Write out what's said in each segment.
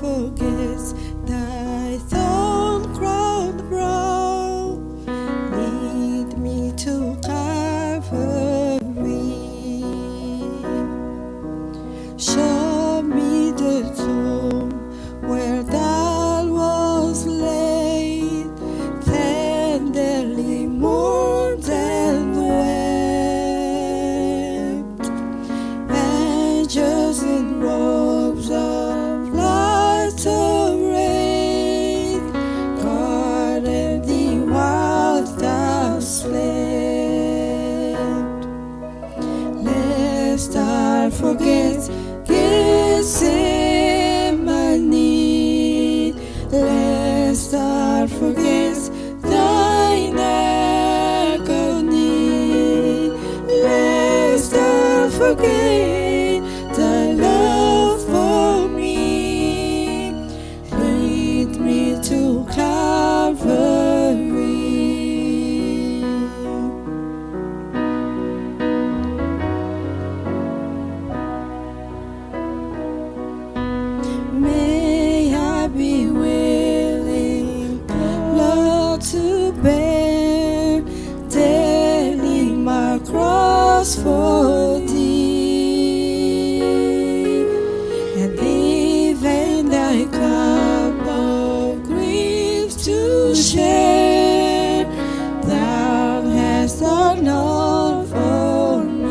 forgets thy thorn crowned brow. Lead me to Calvary. Show me the tomb where thou was laid, tenderly mourned and wept. Angels in robes of light arrayed guarded thee while thou slept. Lest I forget Gethsemane, lest I forget thine agony, lest I forget thy love for me. Lead me to Calvary. May I be willing, Lord, to bear daily my cross for thee, and even thy cup of grief to share. Thou hast done all for me.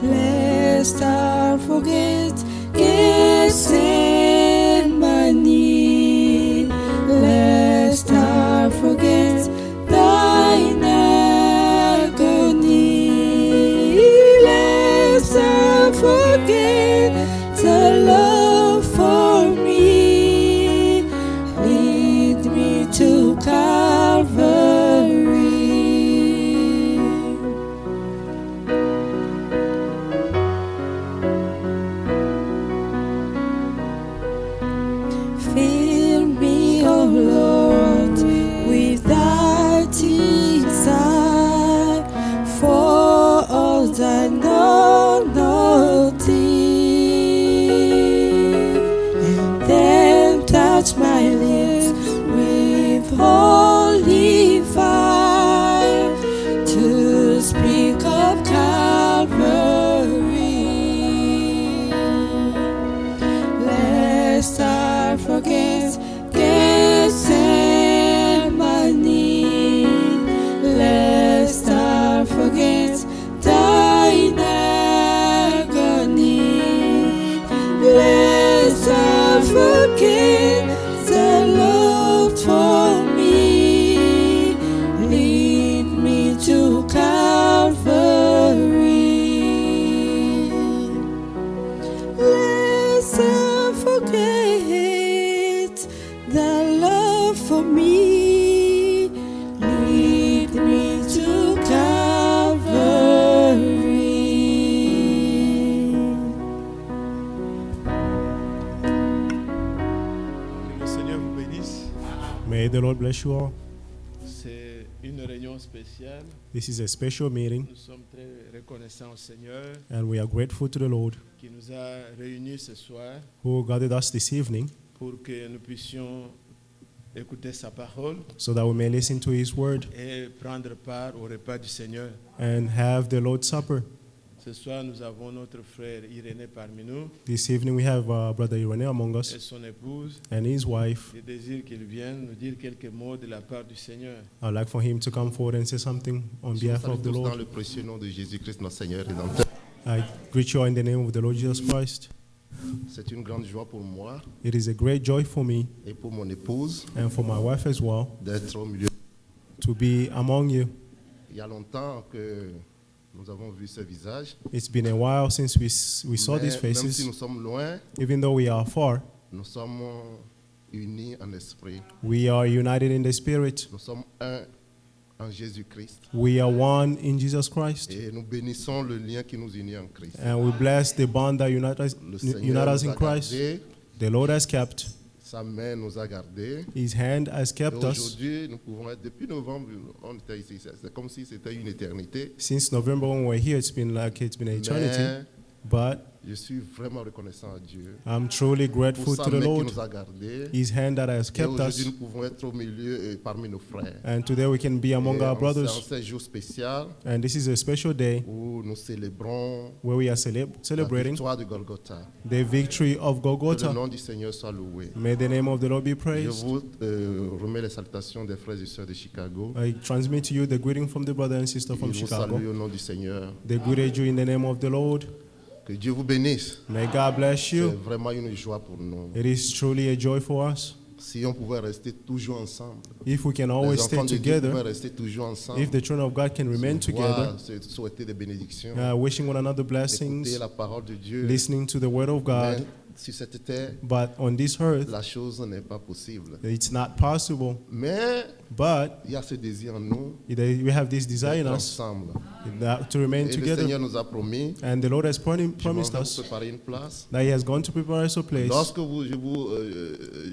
Lest I forget Gethsemane, lest I forget thine agony, lest I forget the love for me. Lead me to Calvary. Fill me, O Lord, with thy desire for all thy know thee, and then touch my lips with holy fire to speak of Calvary. Lest I forget Gethsemane, lest I forget thine agony, lest I forget the Lord for me. Lead me to Calvary. Lest I forget the love for me. Lead me to Calvary. Que le Seigneur vous bénisse. May the Lord bless you all. C'est une réunion spéciale. This is a special meeting, Nous sommes très reconnaissants au Seigneur and we are grateful to the Lord qui nous a réunis ce soir who gathered us this evening pour que nous puissions écouter sa parole so that we may listen to His word et prendre part au repas du Seigneur. and have the Lord's Supper. Ce soir, nous avons notre frère Irénée parmi nous This evening we have Brother Irene among et us son épouse. and his wife. Je désire qu'il vienne nous dire quelques mots de la part du Seigneur. I'd like for him to come forward and say something on Je vous behalf salue of the tous dans Lord. le précieux nom de Jésus-Christ, notre Seigneur et Rédempteur. I greet you all in the name of the Lord Jesus Christ. C'est une grande joie pour moi It is a great joy for me et pour mon épouse and for my wife as well d'être au milieu. to be among you. Il y a longtemps que nous avons vu ce visage. It's been a while since we saw these Même si faces. nous sommes loin, Even though we are far, nous sommes unis en esprit. we are united in the Spirit. Nous sommes un en Jésus-Christ. We are one in Jesus Christ. Et nous bénissons le lien qui nous unit en Christ. And we bless the bond that unites us, Le unite Seigneur us nous in a Christ. gardés, The Lord has kept. sa main nous a gardés. His hand has Et kept us. aujourd'hui, nous pouvons être, depuis novembre, on était ici. C'est comme si c'était une éternité. Since November when we were here, it's been like it's been an eternity. Mais But Je suis vraiment reconnaissant à Dieu I'm truly pour grateful sa to the main qui Lord, nous a gardés. His hand that has Et kept aujourd'hui, us. nous pouvons être au milieu et parmi nos frères. And today we can be among Et our en brothers. ce jour spécial And this is a special day où nous célébrons where we are la celebrating victoire de Golgotha. the victory of Que le Golgotha. nom du Seigneur soit loué. May the name of the Lord be Je praised. vous remets les salutations des frères et sœurs de Chicago. I transmit to you the greeting from the brother and sister Ils from vous Chicago. saluent au nom du Seigneur. They greeted you in the name of the Lord. Que Dieu vous bénisse. May God bless C'est you. vraiment une joie pour nous. It is truly a joy for us. Si on pouvait rester toujours ensemble. If we can Les always enfants stay de Dieu pouvaient together, rester toujours ensemble. if the children of God can remain Se together, voir, se souhaiter des bénédictions. wishing one another Écouter blessings, la parole de Dieu. listening to the word of Mais God. sur cette terre, But on this earth, la chose n'est pas possible. it's not possible. Mais But il y a ce désir en nous we have this desire in d'être us ensemble. to remain Et le together. Seigneur nous a promis, And the Lord has je m'en vais promised vous us préparer une place. that He has gone to prepare us a place. Lorsque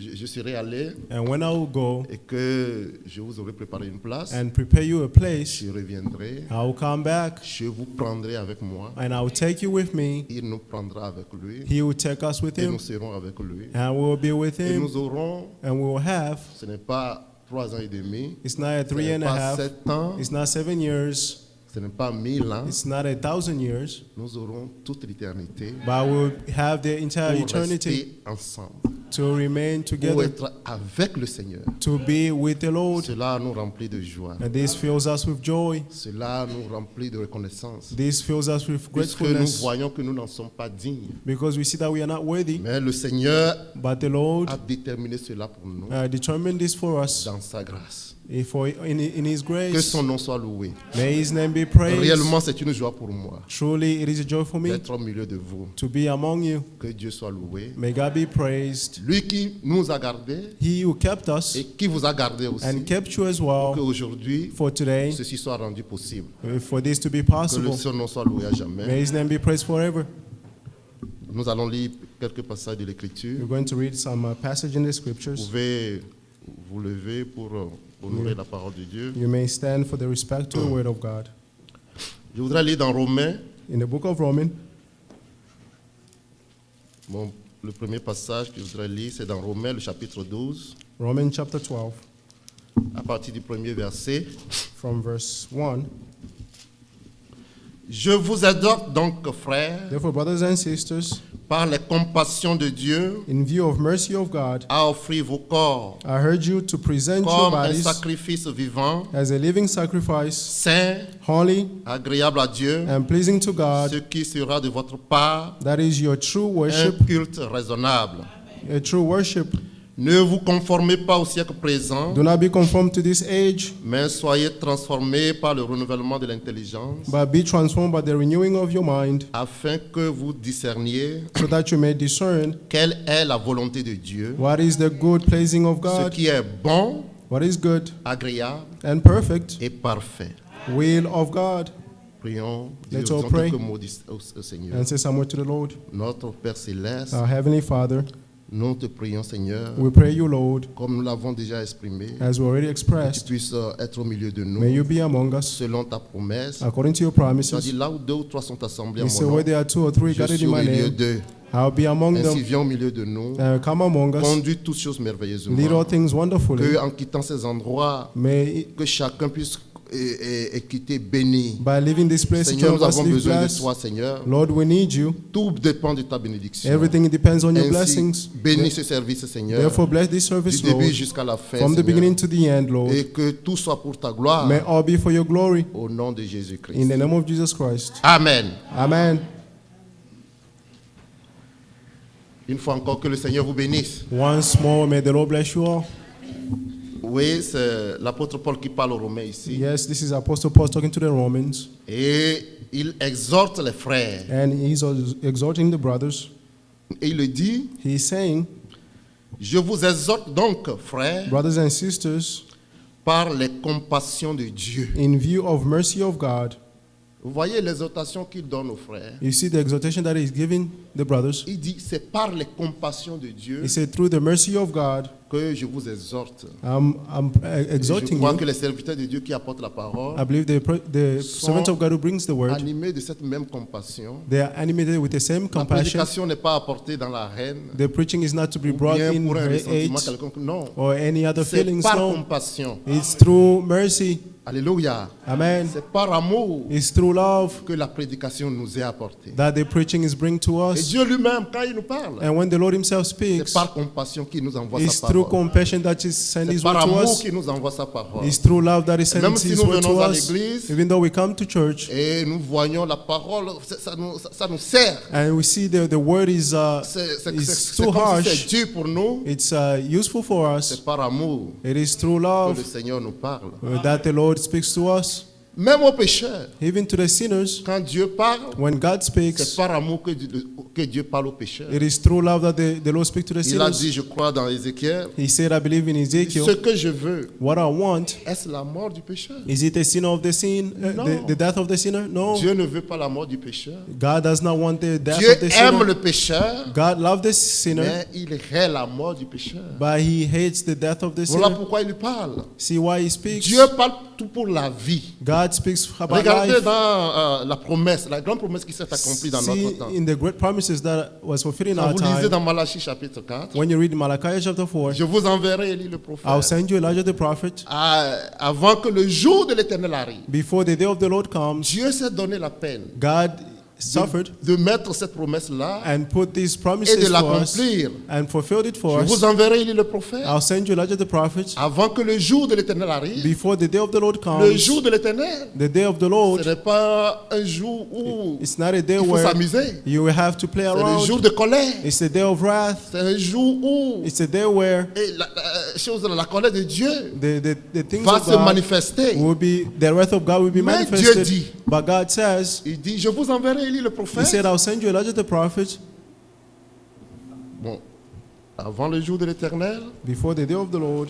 je serai allé And when I will go et que je vous aurai préparé une place, and prepare you a place, je reviendrai, I will come back je vous prendrai avec moi, and I will take you with me. il nous prendra avec lui, He will take us with et Him, nous serons avec lui. and we will be with Et Him, nous aurons, and we will have. ce n'est pas 3 ans et demi, It's not a ce 3 n'est and a pas half. 7 ans, It's not 7 years. ce n'est pas 1000 ans, It's not 1,000 years. nous aurons toute l'éternité But we will have the entire pour eternity rester ensemble, to remain pour together, être avec le Seigneur. to be with the Lord. Cela nous remplit de joie, And this fills us with joy. cela nous remplit de reconnaissance, This fills us with puisque nous gratefulness voyons que nous n'en sommes pas dignes. because we see that we are not worthy. Mais le Seigneur But the Lord a déterminé cela pour nous determined this for us dans sa grâce. in His Que grace. son nom soit loué. May His name be praised. Réellement, c'est une joie pour moi Truly, it is a joy for me d'être au milieu de vous. to be among you. Que Dieu soit loué. May God be praised. Lui qui nous a gardés He who kept us et qui vous a gardés aussi. and kept you as well Qu'aujourd'hui, for today, ceci soit rendu possible. for this to be Que possible. le son nom soit loué à jamais. May His name be praised forever. Nous allons lire quelques passages de l'Écriture. We're going to read some passage in the Vous scriptures. pouvez vous lever pour honorer la parole de Dieu. You may stand for the respect to the word of God. Je voudrais lire dans Romains, In the book of Romans, le premier passage que je voudrais lire, c'est dans Romains, le chapitre 12, Romans chapter 12, à partir du premier verset. from verse 1. Je vous exhorte donc, frères, Therefore, brothers and sisters, par les compassions de Dieu, in view of mercy of God, à offrir vos corps I urge you to present your comme un bodies sacrifice vivant, as a living sacrifice, saint, holy agréable à Dieu, and pleasing to God. ce qui sera de votre part That is your true un worship, culte raisonnable. a true worship. Ne vous conformez pas au siècle présent, Do not be conformed to this age, mais soyez transformés par le renouvellement de l'intelligence, but be transformed by the renewing of your mind, afin que vous discerniez so that you may discern quelle est la volonté de Dieu, what is the good pleasing of ce God, qui est bon, what is good agréable and perfect et parfait. will of God. Prions, Let's disons all pray. quelques mots au Seigneur. And say somewhere to the Lord. Notre Père Céleste, Our Heavenly Father, nous te prions, Seigneur, we pray you, Lord, comme nous l'avons déjà exprimé, as we already que tu expressed, puisses être au milieu de may nous, you be among us selon ta promesse. according to your Tu as promises. dit là où 2 ou 3 sont assemblés You en say mon where nom, there are 2 or 3 je gathered suis in au my milieu name, d'eux. I'll be among Ainsi them. viens au milieu de nous, Come among us, conduis toutes choses lead all merveilleusement, things wonderfully. que en quittant ces endroits, May, que chacun puisse quitter béni. by leaving this place, each Seigneur, one nous of us avons live besoin de blessed. toi, Seigneur. Lord, we need you. Tout dépend de ta bénédiction. Everything depends on your Ainsi, blessings. bénis ce service, Seigneur, Therefore, bless this du service, début Lord, jusqu'à la fin, from the Seigneur. beginning to the end, Lord. Et que tout soit pour ta gloire, May all be for your glory. au nom de In Jésus-Christ. the name of Jesus Christ. Amen. Amen. Une fois encore, que le Seigneur vous bénisse. Once more, may the Lord bless you all. Oui, c'est l'apôtre Paul qui parle aux Romains ici. Yes, this is Apostle Paul talking to the Romans, Et il exhorte les frères. and he's exhorting the brothers. Et il le dit, He's saying, je vous exhorte donc, frères, brothers and sisters, par les compassions de Dieu. in view of mercy of God. Vous voyez l'exhortation qu'il donne aux frères. You see the exhortation that he's giving the brothers. Il dit, c'est par les compassions de Dieu He said, through the mercy of God, que je vous exhorte. I'm Et je exhorting crois you. que les serviteurs de Dieu qui apportent la parole I believe the servants of God who brings the word, animés de cette même compassion. they are animated with the same La compassion. prédication n'est pas apportée dans la haine The preaching is not to be ou brought bien in pour un her ressentiment hate quelconque. Non, or any other c'est feelings. par No, compassion. it's through mercy. Alléluia. Amen. C'est par amour It's through love que la prédication nous est apportée. that the preaching is bring to Et us. Dieu lui-même, quand il nous parle, And when the Lord Himself c'est speaks, par compassion qu'il nous envoie it's sa through parole. compassion that He sends C'est His par word to amour us. qu'il nous envoie sa parole. It's through love that He Et même sends si His nous word to venons à us. l'église Even though we come to church et nous voyons la parole, ça nous sert. and we see the word is C'est too comme si harsh, c'est dur pour nous. it's useful for us. C'est par amour It is through que love le Seigneur nous parle. that the Lord speaks to us. Même aux pécheurs, Even to the sinners, quand Dieu parle, when God c'est speaks, par amour que Dieu parle aux pécheurs. it is through love that the Lord speaks to the Il a sinners. dit, je crois, dans Ézéchiel, He said, I believe in ce Ezekiel, que je veux, what I want, est-ce la mort du pécheur? is it the sin of the sin, No. the death of the sinner? No. Dieu ne veut pas la mort du pécheur. God does not want the death Dieu of the aime sinner. le pécheur, God loves the sinner, mais il hait la mort du pécheur. but He hates the death of the Voilà sinner. pourquoi il lui parle. See why He speaks? Dieu parle tout pour la vie. God speaks about Regardez life. dans la promesse, la grande promesse qui s'est accomplie dans See notre temps. in the great promises that was fulfilled in Quand our vous lisez time. dans Malachie chapitre 4, When you read Malachi chapter 4, je vous enverrai Élie le I'll prophète send you Elijah the prophet. avant que le jour de l'Éternel arrive. Before the day of the Lord comes, Dieu s'est donné la peine God suffered de mettre cette promesse-là and put these et promises de for us l'accomplir. and fulfilled it for Je us. vous enverrai Élie le prophète I'll send you Elijah the prophet. avant que le jour de l'Éternel arrive. Before the day of the Lord Le comes, jour de l'Éternel, the day of the ce Lord, n'est pas un jour où it's not a day il faut where s'amuser. you will have to play C'est le around. jour de colère. It's the day of wrath. C'est un jour où It's a day where la colère de Dieu the things va of se God manifester. will be, the wrath of God will be Mais Dieu manifested. dit, But God says, il dit, je vous enverrai Élie le He prophète. said, I'll send you Elijah the prophet Bon, avant le jour de l'Éternel, before the day of the Lord.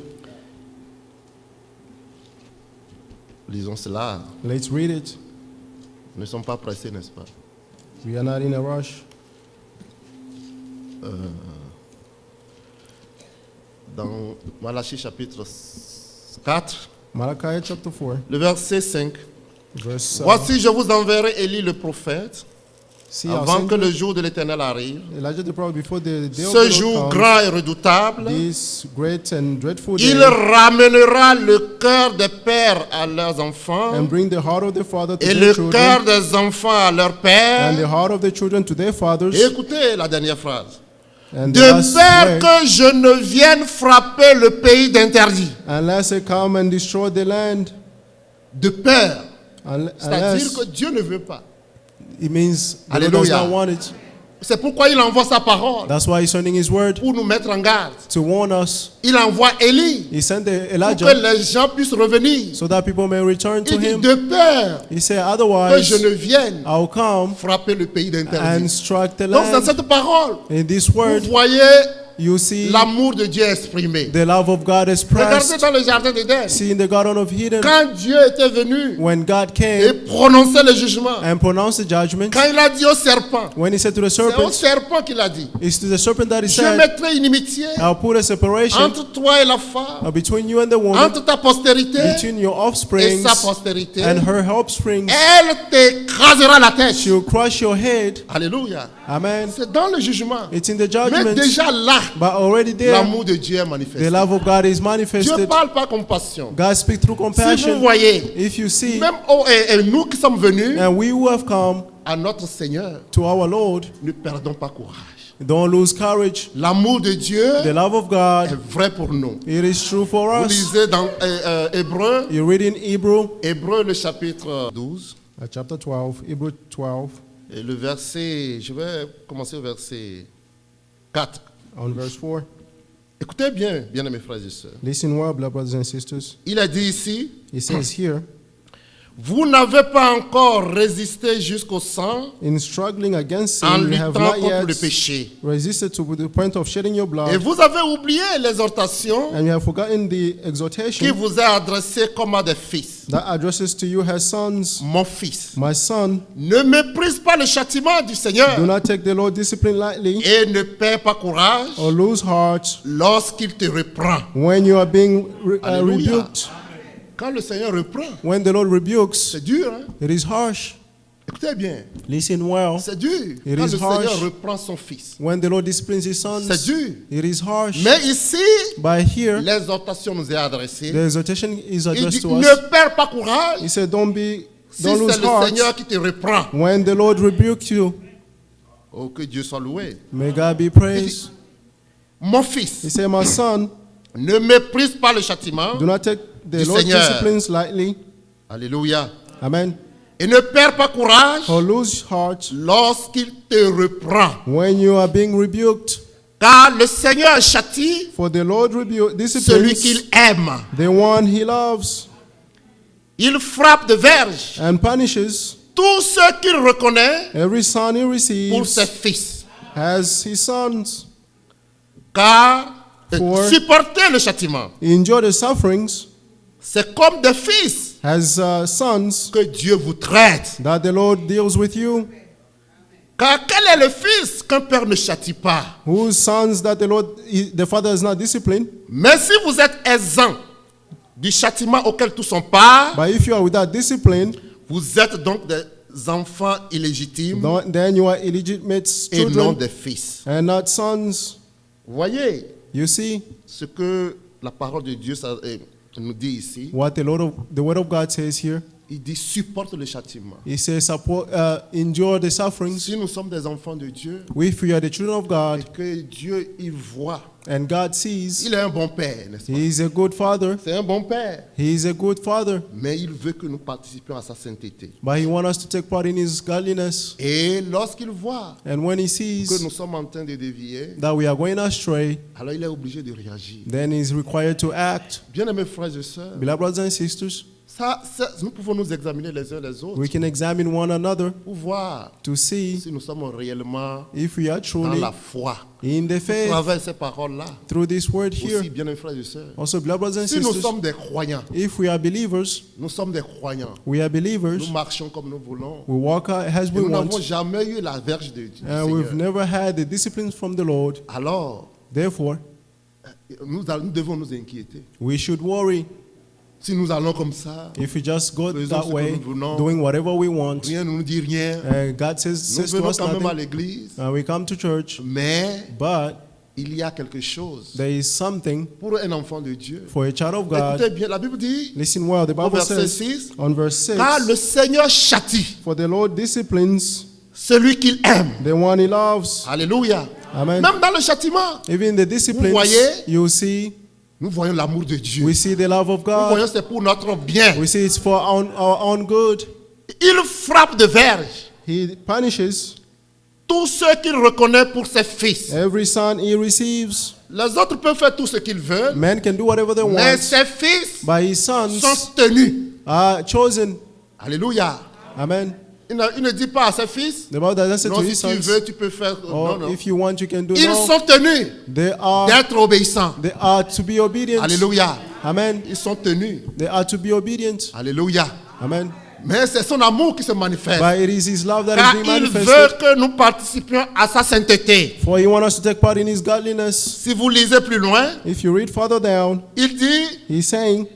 lisons cela. Let's read it. Nous ne sommes pas pressés, n'est-ce pas? We are not in a rush. Dans Malachie chapitre 4, Malachi chapter 4, le verset 5. verse Voici, je vous enverrai Élie le prophète see, I'll avant send que you le jour de l'Éternel arrive. Elijah the prophet before the day of Ce the jour Lord comes. grand et redoutable, This great and dreadful il day, ramènera le cœur des pères à leurs enfants and bring the heart of the father to et their le cœur children, des enfants à leurs and the pères. heart of the children to their fathers. Et écoutez la dernière phrase. And De the last peur word, que je ne vienne frapper le pays d'interdit. unless they come and destroy the land, De peur. C'est-à-dire unless que Dieu ne veut pas. it means the Lord does Alléluia. not want it. C'est pourquoi il envoie sa parole That's why He's sending His word pour nous mettre en garde. to warn us. Il envoie Élie He sent pour que Elijah les gens puissent revenir. so that people may return to Il dit Him. de peur He said, que otherwise, je ne vienne I'll come frapper le pays and d'interdit. strike the Donc dans land. cette parole, In this vous word, voyez you see l'amour de Dieu exprimé. the love of God Regardez expressed. dans le jardin d'Éden. See in the Garden of Eden, Quand Dieu était venu when God et came prononçait le jugement, and pronounced the judgment, quand il a dit au serpent, when He said to the c'est au serpent, serpent qu'il a dit, it's to the serpent that He je said, mettrai une inimitié I'll put a separation entre toi et la femme, between you and the woman, entre ta postérité between your et offspring sa postérité. and her offspring. Elle t'écrasera la tête. She'll crush your head. Alléluia. Amen. C'est dans le jugement. It's in the Mais judgment. déjà là, But already there, l'amour de Dieu est the manifesté. love of God is Dieu manifested. parle par compassion. God speaks through Si vous compassion. voyez, If you see, même et nous qui sommes venus and we who have come à notre Seigneur, to our Lord, ne perdons pas courage. don't lose courage. L'amour de Dieu The love of God, est vrai pour nous. it is true for Vous us. lisez dans Hébreu, You read in Hébreu le chapitre 12, chapter 12, Hebrew 12, et le verset, je vais commencer au verset 4. on verse 4. Écoutez bien, bien mes frères et sœurs. Listen well, blood brothers and sisters. Il a dit ici, It says here, Vous n'avez pas encore résisté jusqu'au sang In struggling against en sin, you have luttant not contre yet le péché. resisted to the point of shedding your Et blood, vous avez oublié l'exhortation and you have forgotten the qui exhortation vous est adressée comme à des fils. that addresses to you as sons. Mon fils, My son, ne méprise pas le châtiment du Seigneur do not take the Lord's discipline lightly et ne perds pas courage or lose heart lorsqu'il te reprend. when you are being Alléluia. rebuked. Quand le Seigneur reprend, When the Lord rebukes, c'est dur. Hein? it is harsh. Écoutez bien, Listen well. c'est dur. It Quand is le Seigneur harsh. reprend son fils, When the Lord disciplines his sons, c'est dur. it is harsh. Mais ici, But here, l'exhortation nous est adressée. the exhortation is Il addressed dit, to us. ne perds pas courage He said, don't si lose c'est le heart Seigneur qui te reprend. when the Lord rebukes you. Oh, que Dieu soit loué. May God be praised. Mon He fils, said, my son, ne méprise pas le châtiment. do not take the Du Lord's Seigneur. disciplines lightly. Alléluia. Amen. Et ne perds pas courage Or lose heart lorsqu'il te reprend. when you are being rebuked. Car le Seigneur châtie For the Lord celui disciplines qu'il aime. the one he loves Il frappe de verge and punishes tous ceux qu'il reconnaît every son he pour receives ses fils. as his sons. Car For- supporter le châtiment, He enjoy the sufferings c'est comme des fils as sons que Dieu vous traite. that the Lord deals with you. Car quel est le fils qu'un père ne châtie pas? Whose sons that the father is not disciplined. Mais si vous êtes exempt du châtiment auquel tous sont part, But if you are without discipline, vous êtes donc des enfants illégitimes then you are illegitimate et non children des fils. and not sons. Vous voyez You see ce que la parole de Dieu nous dit ici? what the word of God says here. Il dit supporte le châtiment. He says, endure the sufferings. Si nous sommes des enfants de Dieu If we are the children of et God que Dieu il voit, and God sees, il est un bon père, n'est-ce pas? He is a good father. C'est un bon père, He is a good father. mais il veut que nous participions à sa sainteté. But He wants us to take part in His godliness. Et lorsqu'il voit And when He que sees nous sommes en train de dévier, that we are going astray, alors il est obligé de réagir. then He is required to act. Bien-aimés frères et sœurs, Beloved brothers and sisters, nous pouvons nous examiner les uns les autres we can examine one another pour voir to see si nous sommes réellement if we are dans truly la foi. in the À faith travers ces paroles-là, through this word here. aussi, bien-aimés frères et sœurs, Also, beloved brothers and si nous sisters, sommes des croyants, if we are believers, nous sommes des croyants, we are nous believers. marchons comme nous voulons. We walk out as Et we nous n'avons want, jamais eu la verge de Dieu. and we've never had the discipline from the Lord. Alors, Therefore, nous devons nous inquiéter. we should worry Si nous allons comme ça, if we just go Faisons that ce que way, nous voulons. doing whatever we want. rien ne nous dit rien. God Nous says to venons us quand même à nothing. l'église, We come to church, mais but il y a quelque chose there is something pour un enfant de Dieu. for a child of God. Écoutez bien, la Bible dit, Listen well, the au Bible verset says 6, on verse 6, car le Seigneur châtie for the Lord disciplines celui qu'il aime. the one he loves. Alléluia. Amen. Même dans le châtiment, Even the disciplines, voyez? you see, nous voyons l'amour de Dieu. we see the love of Nous God. voyons c'est pour notre bien. We see it's for our own good. Il frappe de verge He punishes tous ceux qu'il reconnaît pour ses fils. every son he receives. Les autres peuvent faire tout ce qu'ils veulent, Men can do whatever they mais want, ses fils but his sons sont tenus. are chosen. Alléluia. Amen. Il ne dit pas à ses fils, The Bible doesn't say non, to si his tu sons, veux, tu peux faire. Non, or non. if you want, you can do Ils no. sont tenus They are d'être obéissants. to be obedient. Alléluia. Amen. Ils sont tenus. They are to be obedient. Alléluia. Amen. Mais c'est son amour qui se manifeste. But it is his love that Car is being il veut manifested. que nous participions à sa sainteté. For he wants us to take part in his godliness. Si vous lisez plus loin, If you read further down, il dit he's saying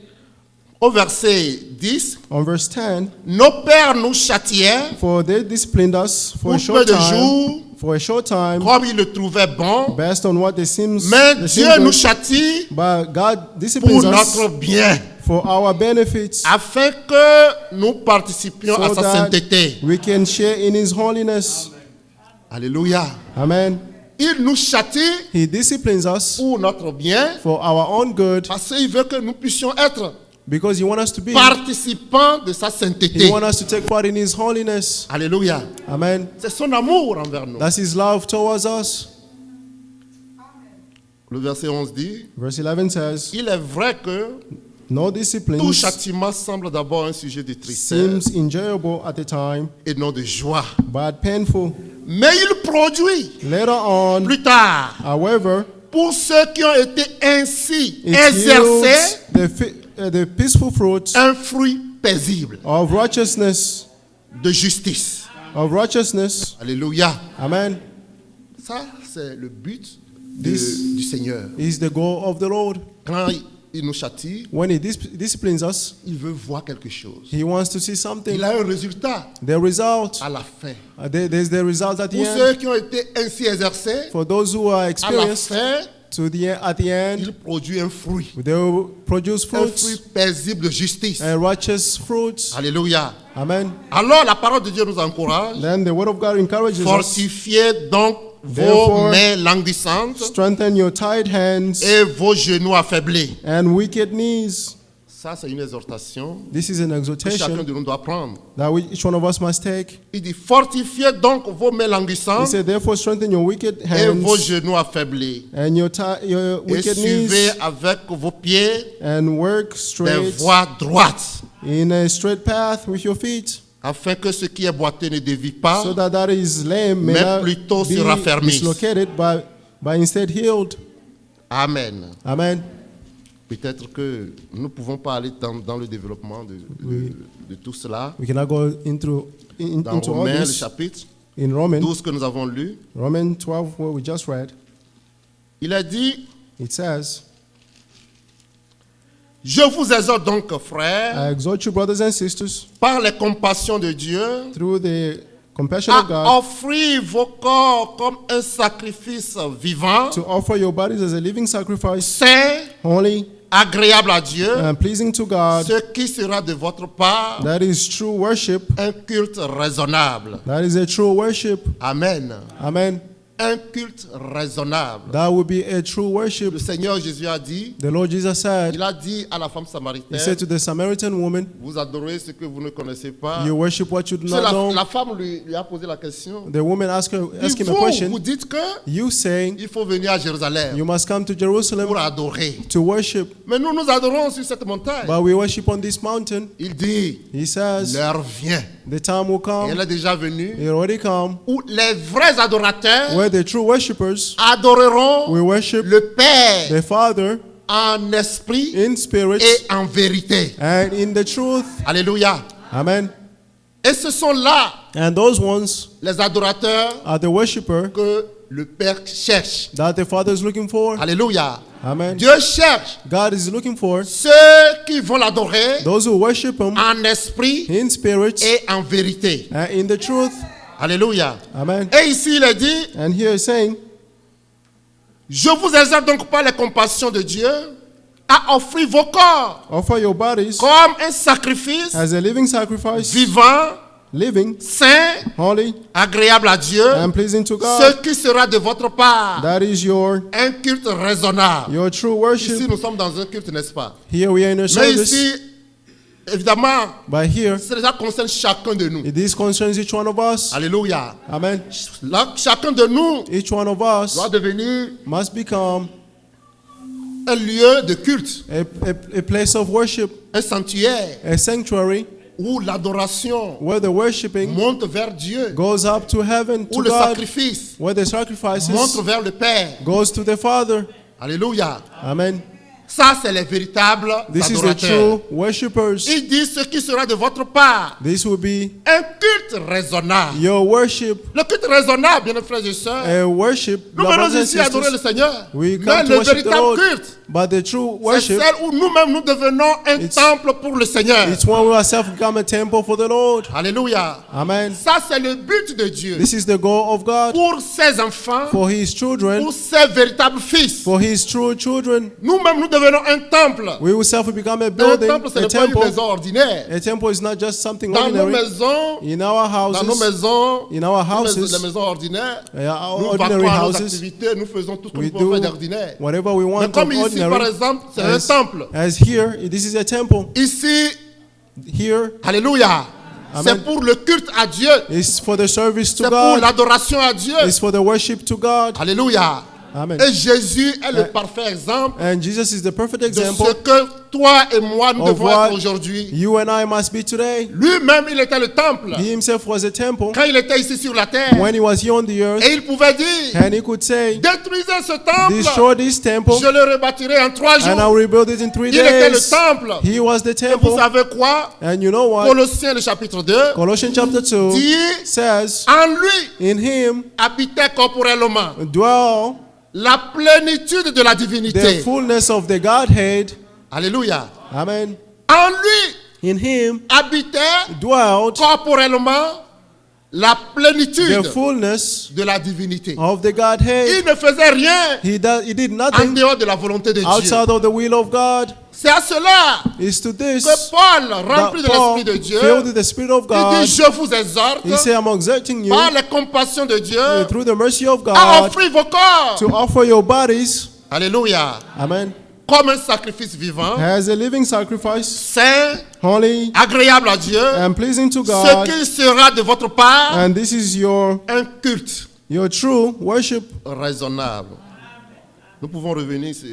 au verset 10, on verse 10, nos pères nous châtiaient for they disciplined us for a pour short peu de time, jours, for a short time, comme ils le trouvaient bon. based on what they seems Mais they Dieu seem nous good. châtie But God pour disciplines us notre bien, for our benefits, afin que nous participions à so sa that sainteté. we can share in his holiness. Alléluia. Amen. Il nous châtie He disciplines us pour notre bien, for our own good, parce qu'il veut que nous puissions être because he wants us to be, participants de sa he sainteté. wants us to take part in his holiness. Alléluia. Amen. C'est son amour envers nous. That's his love towards us. Le verset 11 dit, Verse 11 says, il est vrai que No Tout disciplines châtiment semble d'abord un sujet de tristesse seems enjoyable at the time, et non de joie. but painful Mais il produit later on. plus tard, However, pour ceux qui ont été ainsi it exercés, yields the peaceful fruits un fruit paisible of righteousness. de justice. Alléluia. Amen. Ça, c'est le but This du Seigneur. is the goal of the Lord. Quand il nous châtie, When He disciplines us, il veut voir quelque chose. He wants to see something. Il a un résultat The result. à la fin. There's the result at the Pour end. ceux qui ont été ainsi exercés, For those who are à la experienced, fin, at the end, il produit un fruit. they will produce Un fruits fruit paisible de justice. and righteous fruits. Alléluia. Amen. Alors la parole de Dieu nous encourage. Then the word of God encourages us. Fortifiez donc vos Therefore, mains languissantes Strengthen your tight hands et vos genoux affaiblis. and wicked knees. Ça, c'est une exhortation This is an que chacun exhortation de nous doit prendre. that each one of us must take. Il dit, fortifiez donc vos mains He languissantes said, therefore strengthen your wicked et vos hands genoux affaiblis. and your Et wicked suivez knees, avec vos pieds and work des straight voies droites, in a straight path with your feet, afin que ce qui est boiteux ne dévie pas, so that is lame may mais not plutôt se be raffermisse. dislocated, but instead healed. Amen. Amen. Peut-être que nous ne pouvons pas aller dans le développement de tout cela. We cannot go into Dans all Romains, le this. chapitre In Romans 12 que nous avons lu, 12, what we just read, il a dit, it says, je vous exhorte donc, frères, I exhort you, brothers and sisters, par les compassions de Dieu, through the compassion of à God, offrir vos corps comme un sacrifice vivant, to offer your bodies as a living sacrifice, saint, holy agréable à Dieu, and pleasing to God. ce qui sera de votre part That is true worship. un culte raisonnable. That is a true worship. Amen. Amen. Un culte raisonnable. That would be a true worship. Le Seigneur Jésus a dit, The Lord Jesus said, il a dit à la femme He samaritaine, said to the Samaritan woman, vous adorez ce que vous ne connaissez pas. you worship what you do C'est not know. la femme lui a posé la question. The woman asked him a Vous question. dites que You saying il faut venir à Jérusalem you must come to Jerusalem pour adorer. to worship, Mais nous adorons sur cette montagne. but we worship on this mountain. Il dit, He says, l'heure vient. the time will Et come, elle est déjà venue. it already come, Où les vrais adorateurs where the true worshippers adoreront will worship le Père the Father en esprit in spirit et en vérité. and in the truth. Alléluia. Amen. Et ce sont là And those ones les adorateurs are the worshiper que le Père cherche. that the Father is looking for. Alléluia. Amen. Dieu cherche God is looking for ceux qui vont l'adorer those who worship Him en esprit in spirit et en vérité. and in the truth. Alléluia. Amen. Et ici, il est dit, And here is saying, je vous exhorte donc par les compassions de Dieu à offrir vos corps offer your bodies comme un sacrifice as a living sacrifice, vivant, living, saint, holy, agréable à Dieu, and pleasing to ce God. qui sera de votre part That is un culte raisonnable. your true Ici, worship. nous sommes dans un culte, n'est-ce pas? Here we are in a Mais service, ici, évidemment, but here cela concerne chacun de nous. this concerns each one of us. Alléluia. Amen. Là, chacun de nous Each one of us doit devenir must become un lieu de culte, a place of worship, un sanctuaire a sanctuary où l'adoration where the worshiping monte vers Dieu, goes up to heaven, où to le God, sacrifice where the sacrifices monte vers le Père. goes to the Father. Alléluia. Amen. Ça, c'est les véritables This is the adorateurs. true worshippers. Il dit ce qui sera de votre part This will be un culte raisonnable. your worship, Le culte raisonnable, bien frères et sœurs. a worship. Nous Your venons brothers and ici adorer le sisters, Seigneur. we Mais come to le worship the véritable Lord. culte, But the true c'est worship, celle où nous-mêmes nous devenons un temple pour le Seigneur. it's when we ourselves become a temple for the Lord. Alléluia. Amen. Ça, c'est le but de Dieu. This is the goal of God Pour ses enfants, for His children, pour ses véritables fils. for His true children. Nous-mêmes, nous devenons un temple. We will self become a Un building, temple, ce a n'est pas une temple. maison ordinaire. A temple is not just something Dans nos ordinary. maisons, In our dans nos houses, maisons, in our les houses, maisons ordinaires, our nous ordinary vaquons à nos houses, activités, nous faisons tout ce que we nous pouvons faire do d'ordinaire. whatever we Mais want comme of ici, par ordinary. exemple, c'est un temple. As here, this is a temple. Ici, Here, alléluia, Amen. c'est pour le culte à Dieu. it's for the service to C'est pour God. l'adoration à Dieu. It's for the worship to God. Alléluia. Amen. Et Jésus est le parfait exemple And Jesus is the perfect de ce example que toi et moi nous of devons être what aujourd'hui. you and I must be today. Lui-même, il était le temple He himself was a temple quand il était ici sur la terre. when he was here on the earth, Et il pouvait dire, and he could say, détruisez ce temple, destroy this temple, je le rebâtirai en 3 and I'll jours. rebuild it in 3 Il était le days. temple. He was the Et vous temple. savez quoi? And you know what? Colossiens le chapitre 2 Colossians chapter 2 dit, says, en lui in him habitait corporellement dwell la plénitude de la the divinité. fullness of the Godhead. Alléluia. Amen. En lui In him habitait dwelt corporellement la the plénitude fullness de la divinité. of the Godhead. Il ne faisait rien He did en nothing dehors de la volonté de Dieu. outside of the will of God. C'est à cela It's to this que Paul, that rempli de Paul, l'Esprit de Dieu, filled with the Spirit of il God, dit, je vous exhorte, he said, I'm exerting you par les compassions de Dieu, through the mercy of à God offrir vos corps, to offer your bodies, alléluia, amen, comme un sacrifice vivant, as a living sacrifice, saint, holy agréable à Dieu, and pleasing to ce God. qui sera de votre part And this is your un culte true worship. raisonnable. Nous pouvons revenir sur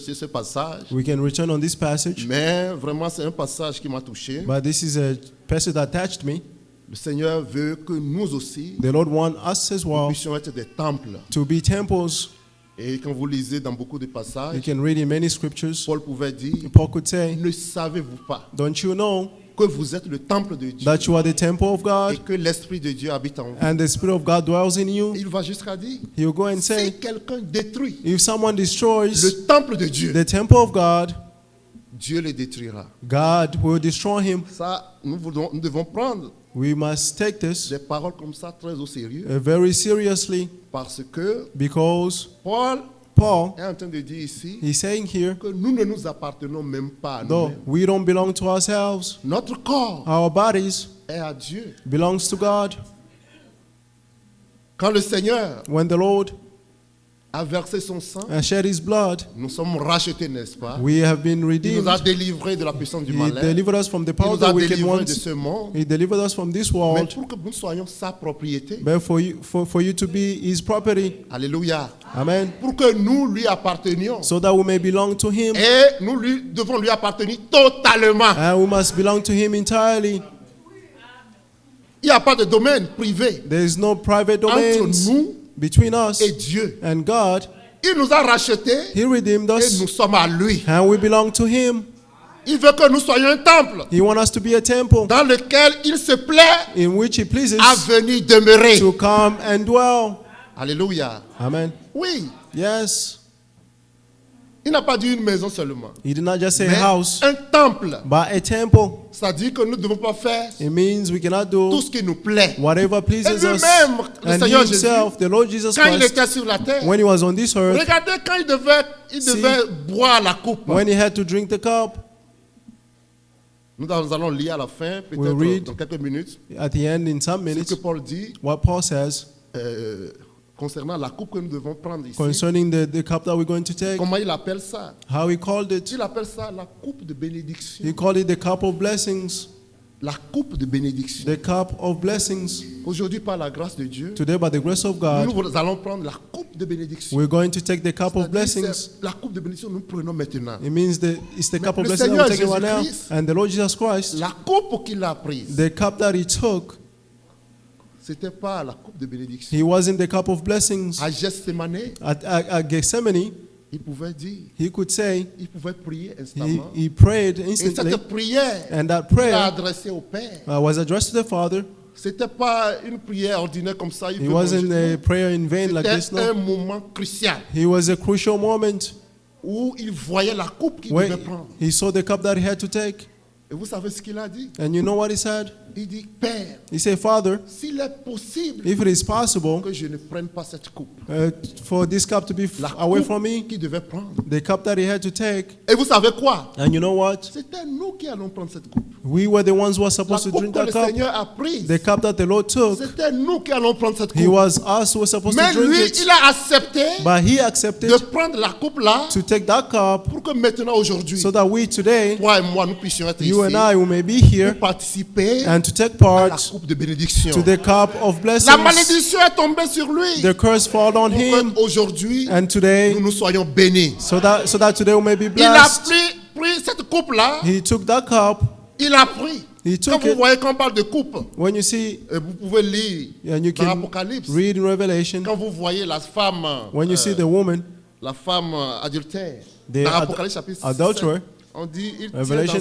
ce passage, We can return on this passage, mais vraiment c'est un passage qui m'a touché. but this is a passage that touched me. Le Seigneur veut que nous aussi The Lord wants us as well puissions être des temples. to be temples. Et quand vous lisez dans beaucoup de You passages, can read in many scriptures. Paul pouvait dire, Paul could say, ne savez-vous pas don't you know que vous êtes le temple de Dieu that you are the temple of et God que l'Esprit de Dieu habite en vous? and the Spirit of God dwells in you? Il va jusqu'à dire, He'll go and si say, quelqu'un détruit if someone destroys le temple de Dieu, the temple of God, Dieu le détruira. God will destroy him. Ça, nous devons prendre We must take this des paroles comme ça très au sérieux very seriously parce que because Paul Paul, est en train de dire ici he's saying here, que nous ne nous appartenons même pas à though nous-mêmes. we don't belong to ourselves, Notre corps our bodies est à Dieu. belongs to God. Quand le Seigneur When the Lord a versé son sang, has shed his blood, nous sommes rachetés, n'est-ce pas? we have been Il redeemed. nous a délivrés de la puissance du He malin. delivered us from the Il power of nous a the wicked délivrés de ones. ce monde. He delivered us from this Mais world. pour que nous soyons sa propriété. But for you to be his property. Alléluia. Amen. Pour que nous lui appartenions. So that we may belong to him. Et nous devons lui appartenir totalement. And we must belong to him entirely. Il n'y a pas de domaine privé There is no private entre domains nous between us et Dieu. and God. Il nous a rachetés He redeemed et us nous sommes à lui. and we belong to him. Il veut que nous soyons un temple He wants us to be a temple dans lequel il se plaît in which he pleases à venir demeurer. to come and dwell. Alléluia. Amen. Oui, Yes. il n'a pas dit une maison seulement, He did not just say mais house, un temple. but a temple. Ça dit que nous ne devons pas faire It means we cannot tout do ce qui nous plaît. whatever Et pleases us. lui-même, le And Seigneur himself, the Lord Jesus Quand il Christ, était sur la terre, when he was on this earth, regardez quand il devait boire la coupe. when he had to drink the cup, Nous allons lire à la fin, We'll peut-être read dans quelques minutes, at the end, in some ce minutes, que Paul dit what Paul says concernant la coupe que nous devons prendre ici. concerning the cup that we're going to take, Comment il appelle ça? how he called it. Il appelle ça la coupe de bénédiction. He called it the cup of blessings. La coupe de bénédiction. The cup of blessings. Aujourd'hui, par la grâce de Dieu, Today, by the grace of God, nous allons prendre la coupe de bénédiction. we're going to take the cup of C'est-à-dire, blessings. c'est la coupe de bénédiction nous prenons maintenant. It means it's the cup of le blessings that Seigneur we're taking right now. Jésus-Christ, And the Lord Jesus Christ, La coupe qu'il a prise, the cup that he took, c'était pas la coupe de bénédiction. he wasn't the cup of blessings. À Gethsemane, At Gethsemane, il pouvait dire, he could say, il pouvait prier instamment. he prayed Et instantly, cette prière and that qu'il a prayer adressée au Père, was addressed to the Father. c'était pas une prière ordinaire comme ça. Il It veut wasn't manger. a prayer in vain like this, C'était un no. moment crucial It was a crucial moment où il voyait la coupe qu'il where devait prendre. he saw the cup that he had to take. Et vous savez ce qu'il a dit? And you know what he said? Il dit, Père, He said, Father, s'il est possible if it is possible que je ne prenne pas cette coupe, for this cup to be la away coupe from me, qu'il devait prendre. the cup that he had to take. Et vous savez quoi? And you know what? C'était nous qui allons prendre cette coupe. We were the ones who were La supposed to coupe drink que that le cup. Seigneur a prise, The cup that the Lord took, c'était nous qui allons prendre cette He coupe. was us who were supposed Mais to drink lui, it. il a accepté But He accepted de prendre la coupe là to take that cup pour que maintenant, aujourd'hui, so that we today, toi et moi, nous puissions être you and ici I, who may be here pour participer and to take à la part coupe de bénédiction. to the cup of La blessings. malédiction est tombée sur lui. The curse fall on Pour him, qu'aujourd'hui, and today, nous nous soyons bénis. so that today we may be Il a blessed. pris cette coupe-là, He took that cup. il a pris. He Quand took vous it. voyez qu'on parle de coupe, When you see, vous pouvez lire and you dans can l'Apocalypse, read in Revelation, quand vous voyez la femme, when you see the woman, la femme adultère, The dans ad- l'Apocalypse chapitre 6, adulterer, on dit, il tient Revelation,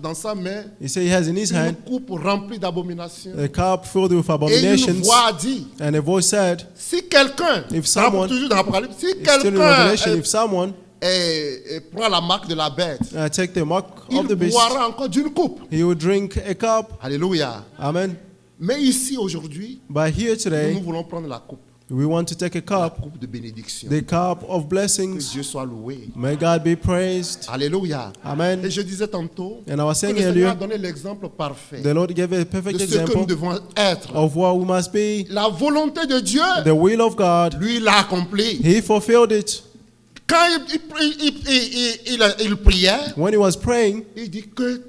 dans sa main he said he has in his une hand coupe remplie d'abominations. a cup filled with Et une abominations, voix a dit, and a voice said, si quelqu'un, If someone- toujours dans l'Apocalypse, si it's still in quelqu'un Revelation, if someone prend la marque de la bête, take the mark il of the beast, boira encore d'une coupe. he will drink a cup. Alléluia. Amen. Mais ici, aujourd'hui, But here nous today, voulons prendre la coupe. we want to take a La cup, coupe de bénédiction. the cup of Que blessings. Dieu soit loué. May God be praised. Alléluia. Amen. Et je disais tantôt And I was que saying le Seigneur a earlier, donné l'exemple parfait the Lord gave a de perfect ce que nous example devons être. of what we must be. La volonté de Dieu, The will of God, lui, l'a accompli. He fulfilled it. Quand il priait, When he was praying, il dit que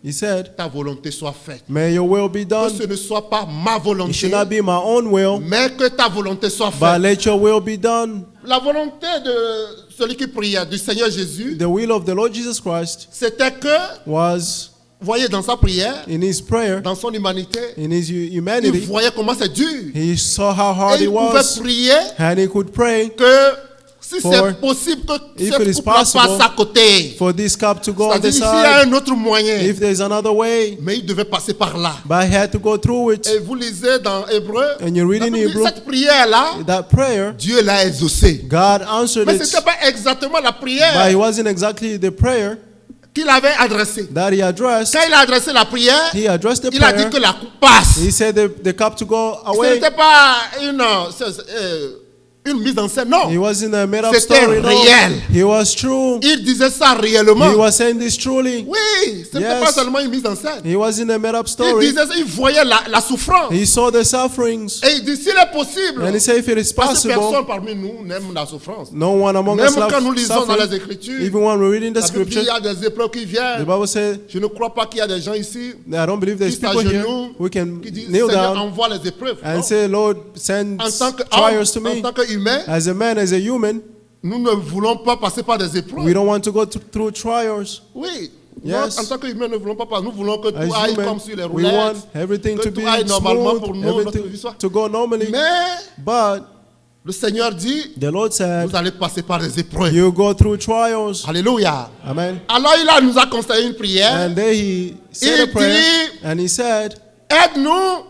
he said, ta volonté soit faite. may your will be Que done. ce ne soit pas ma It volonté, should not be my own will, mais que ta volonté soit but faite. let your will be done. La volonté de celui qui priait, du Seigneur Jésus, The will of the Lord Jesus Christ c'était que, was voyez dans sa prière, in his prayer, dans son humanité, in his il humanity. voyait comment c'est dur. He saw how hard Et it il pouvait was, prier and he could pray que si For c'est possible que if cette it is coupe passe possible, à côté. for this cup to go on C'est-à-dire the ici, il y a side. un autre moyen. If there's another way, Mais il devait passer par là. but he had to go through it. Et vous lisez dans Hébreu, And you read la in Bible dit, Hebrew, cette prière-là, that prayer, Dieu l'a exaucée. God answered Mais ce it, n'était pas exactement la but prière it wasn't exactly the prayer qu'il avait adressée. that he addressed. Quand il a adressé la prière, He addressed the il a dit prayer. que la coupe passe. He said the cup to go Ce away. n'était pas une mise en scène, non. He wasn't a made up C'était story. No. réel. He was true. Il disait ça réellement. He was saying this truly. Oui, ce n'était Yes. pas seulement une mise en scène. He wasn't a made up Il story. disait, il voyait la souffrance. He saw the sufferings. Et il dit, s'il est possible, And he said, if it is parce que possible, personne parmi nous n'aime la souffrance. no one among Même us quand nous loves lisons dans les suffering. Écritures, Even when we're reading the la Bible dit, il y scripture, a des épreuves qui the viennent. Bible says, Je ne crois pas qu'il y a des gens ici I don't believe there's qui people here s'agenouillent, who can qui disent, kneel Seigneur, down envoie les épreuves. and Non. say, Lord, send En tant que trials to homme, en me. tant qu'humain, As a man, as a human, nous ne voulons pas passer par des épreuves. we don't want to go through trials. Oui. Yes. Nous, en tant qu'humain, nous ne voulons pas passer. Nous voulons que As tout aille human, comme sur les we want roulettes. everything que to tout be aille normalement pour smooth, nous, notre vie everything soit. to go normally. Mais But le Seigneur dit, the Lord said, vous allez passer par des épreuves. you go through trials. Alléluia. Amen. Alors nous a conseillé une prière. And then he said a Il prayer, dit, and he said, aide-nous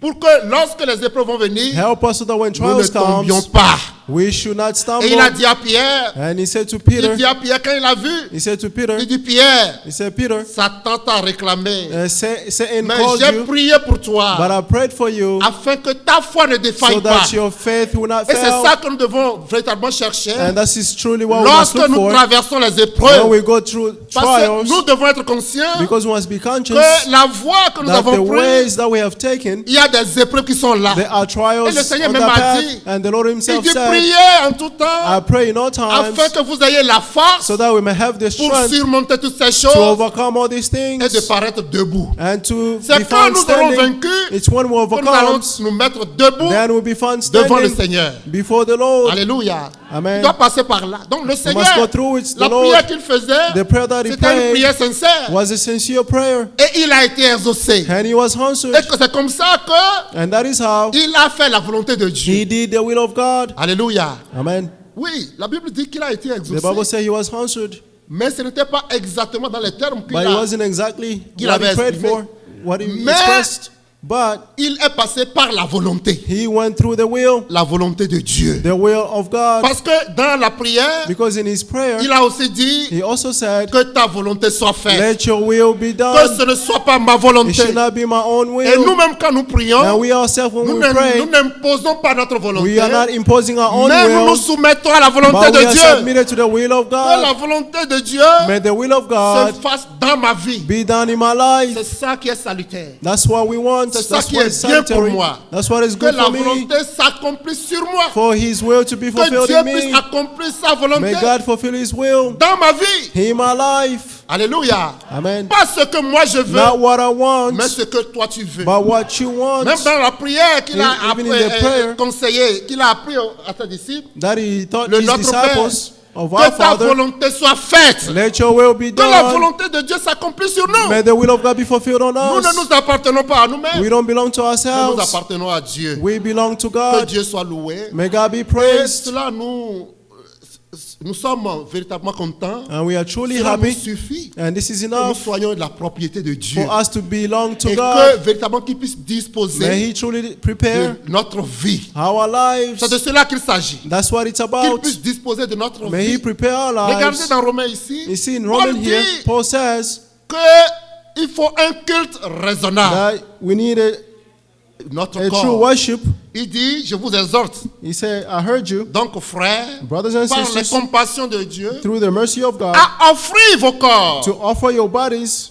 pour que lorsque les épreuves vont venir, help us so that when nous ne trials tombions comes, pas. we should not Et stumble. il a dit à Pierre, And he said to il Peter, dit à Pierre quand il a vu, he said to Peter, il dit Pierre, he said, Peter, Satan t'a réclamé. Satan Mais called j'ai you, prié pour but toi I prayed for you afin que ta foi ne so défaille pas. that your faith will not Et c'est fail. ça que nous devons véritablement chercher And that is truly what we must lorsque look nous for traversons les when épreuves. we go through Parce que trials, nous devons être conscients because we must be conscious que la voie que nous that the avons prise, ways that we have taken, il y a des épreuves qui sont là. there are trials Et le Seigneur on même that a path, dit, and the Lord Il himself dit said, priez en tout temps I pray in all times afin que vous ayez la force so that we may have the pour strength surmonter toutes ces to choses overcome all these et de things paraître debout. and to C'est be quand found nous aurons standing. vaincu It's when we que nous allons overcome, nous mettre debout then we'll be found devant le standing Seigneur. before the Lord. Alléluia. Amen. Il doit passer par là. Donc le We Seigneur, must go through it. la The Lord, prière qu'il faisait, the prayer that he c'était une prayed prière sincère. was a sincere prayer, Et il a été exaucé. and he was Et answered. que c'est comme ça que And that is how il a fait la volonté de Dieu. he did the will of God. Alléluia. Amen. Oui, la Bible dit qu'il a été The Bible exaucé. says he was answered, Mais ce n'était pas exactement dans les termes qu'il but it a. wasn't exactly qu'il what avait he prayed exprimé. for, what he Mais expressed. But il est passé par la volonté. he went through the will De Dieu. the will of God. Parce que dans la prière, Because in his prayer, il a aussi dit he also said, que ta volonté soit faite. let your will be Que done. ce ne soit pas ma It volonté. should not be my own Et will. nous-mêmes, quand nous prions, And we ourselves, when nous we pray, n'imposons pas notre volonté. we are not imposing our own Mais nous nous will, soumettons à la volonté but we de are Dieu. submitted to the will of Que la God. volonté de Dieu May the will of se God fasse dans ma vie. be done in my C'est life. ça qui est salutaire. That's what we want. C'est ça That's qui what est is bien pour salutary. moi. That's what is Que good la for me. volonté s'accomplisse sur moi. For his will to be Que fulfilled Dieu in puisse me. accomplir sa volonté May God fulfill his will dans ma vie. in my life. Alléluia. Amen. Pas ce que moi je veux, Not what I want, mais ce que toi tu veux. but what you want. Même dans la prière qu'il a Even in the prayer. conseillé, qu'il a appris à ses disciples, That he taught Le his Notre disciples of our que ta Father. volonté soit faite. Let your will be Que la done. volonté de Dieu s'accomplisse sur nous. May the will of God be fulfilled on Nous ne us. nous appartenons pas à nous-mêmes. We don't belong to Nous ourselves. appartenons à Dieu. We belong to Que God. Dieu soit loué. May God be Et praised. cela, nous sommes véritablement contents. And we are truly Cela nous happy. suffit And this is que nous enough soyons de la propriété de Dieu. for us to belong to Et God. que véritablement qu'il puisse May disposer he truly prepare de notre vie. our lives. C'est de cela qu'il s'agit. That's what it's Qu'il about. puisse disposer de notre May he vie. prepare our Regardez lives. dans Romains ici. You see, in Paul Romans here, dit Paul says qu'il faut un culte raisonnable. that we need Notre a true corps. worship. Il dit, je vous exhorte. He said, I heard you, Donc, frères, brothers and par les sisters, compassions de Dieu, through the mercy of God, à offrir vos corps to offer your bodies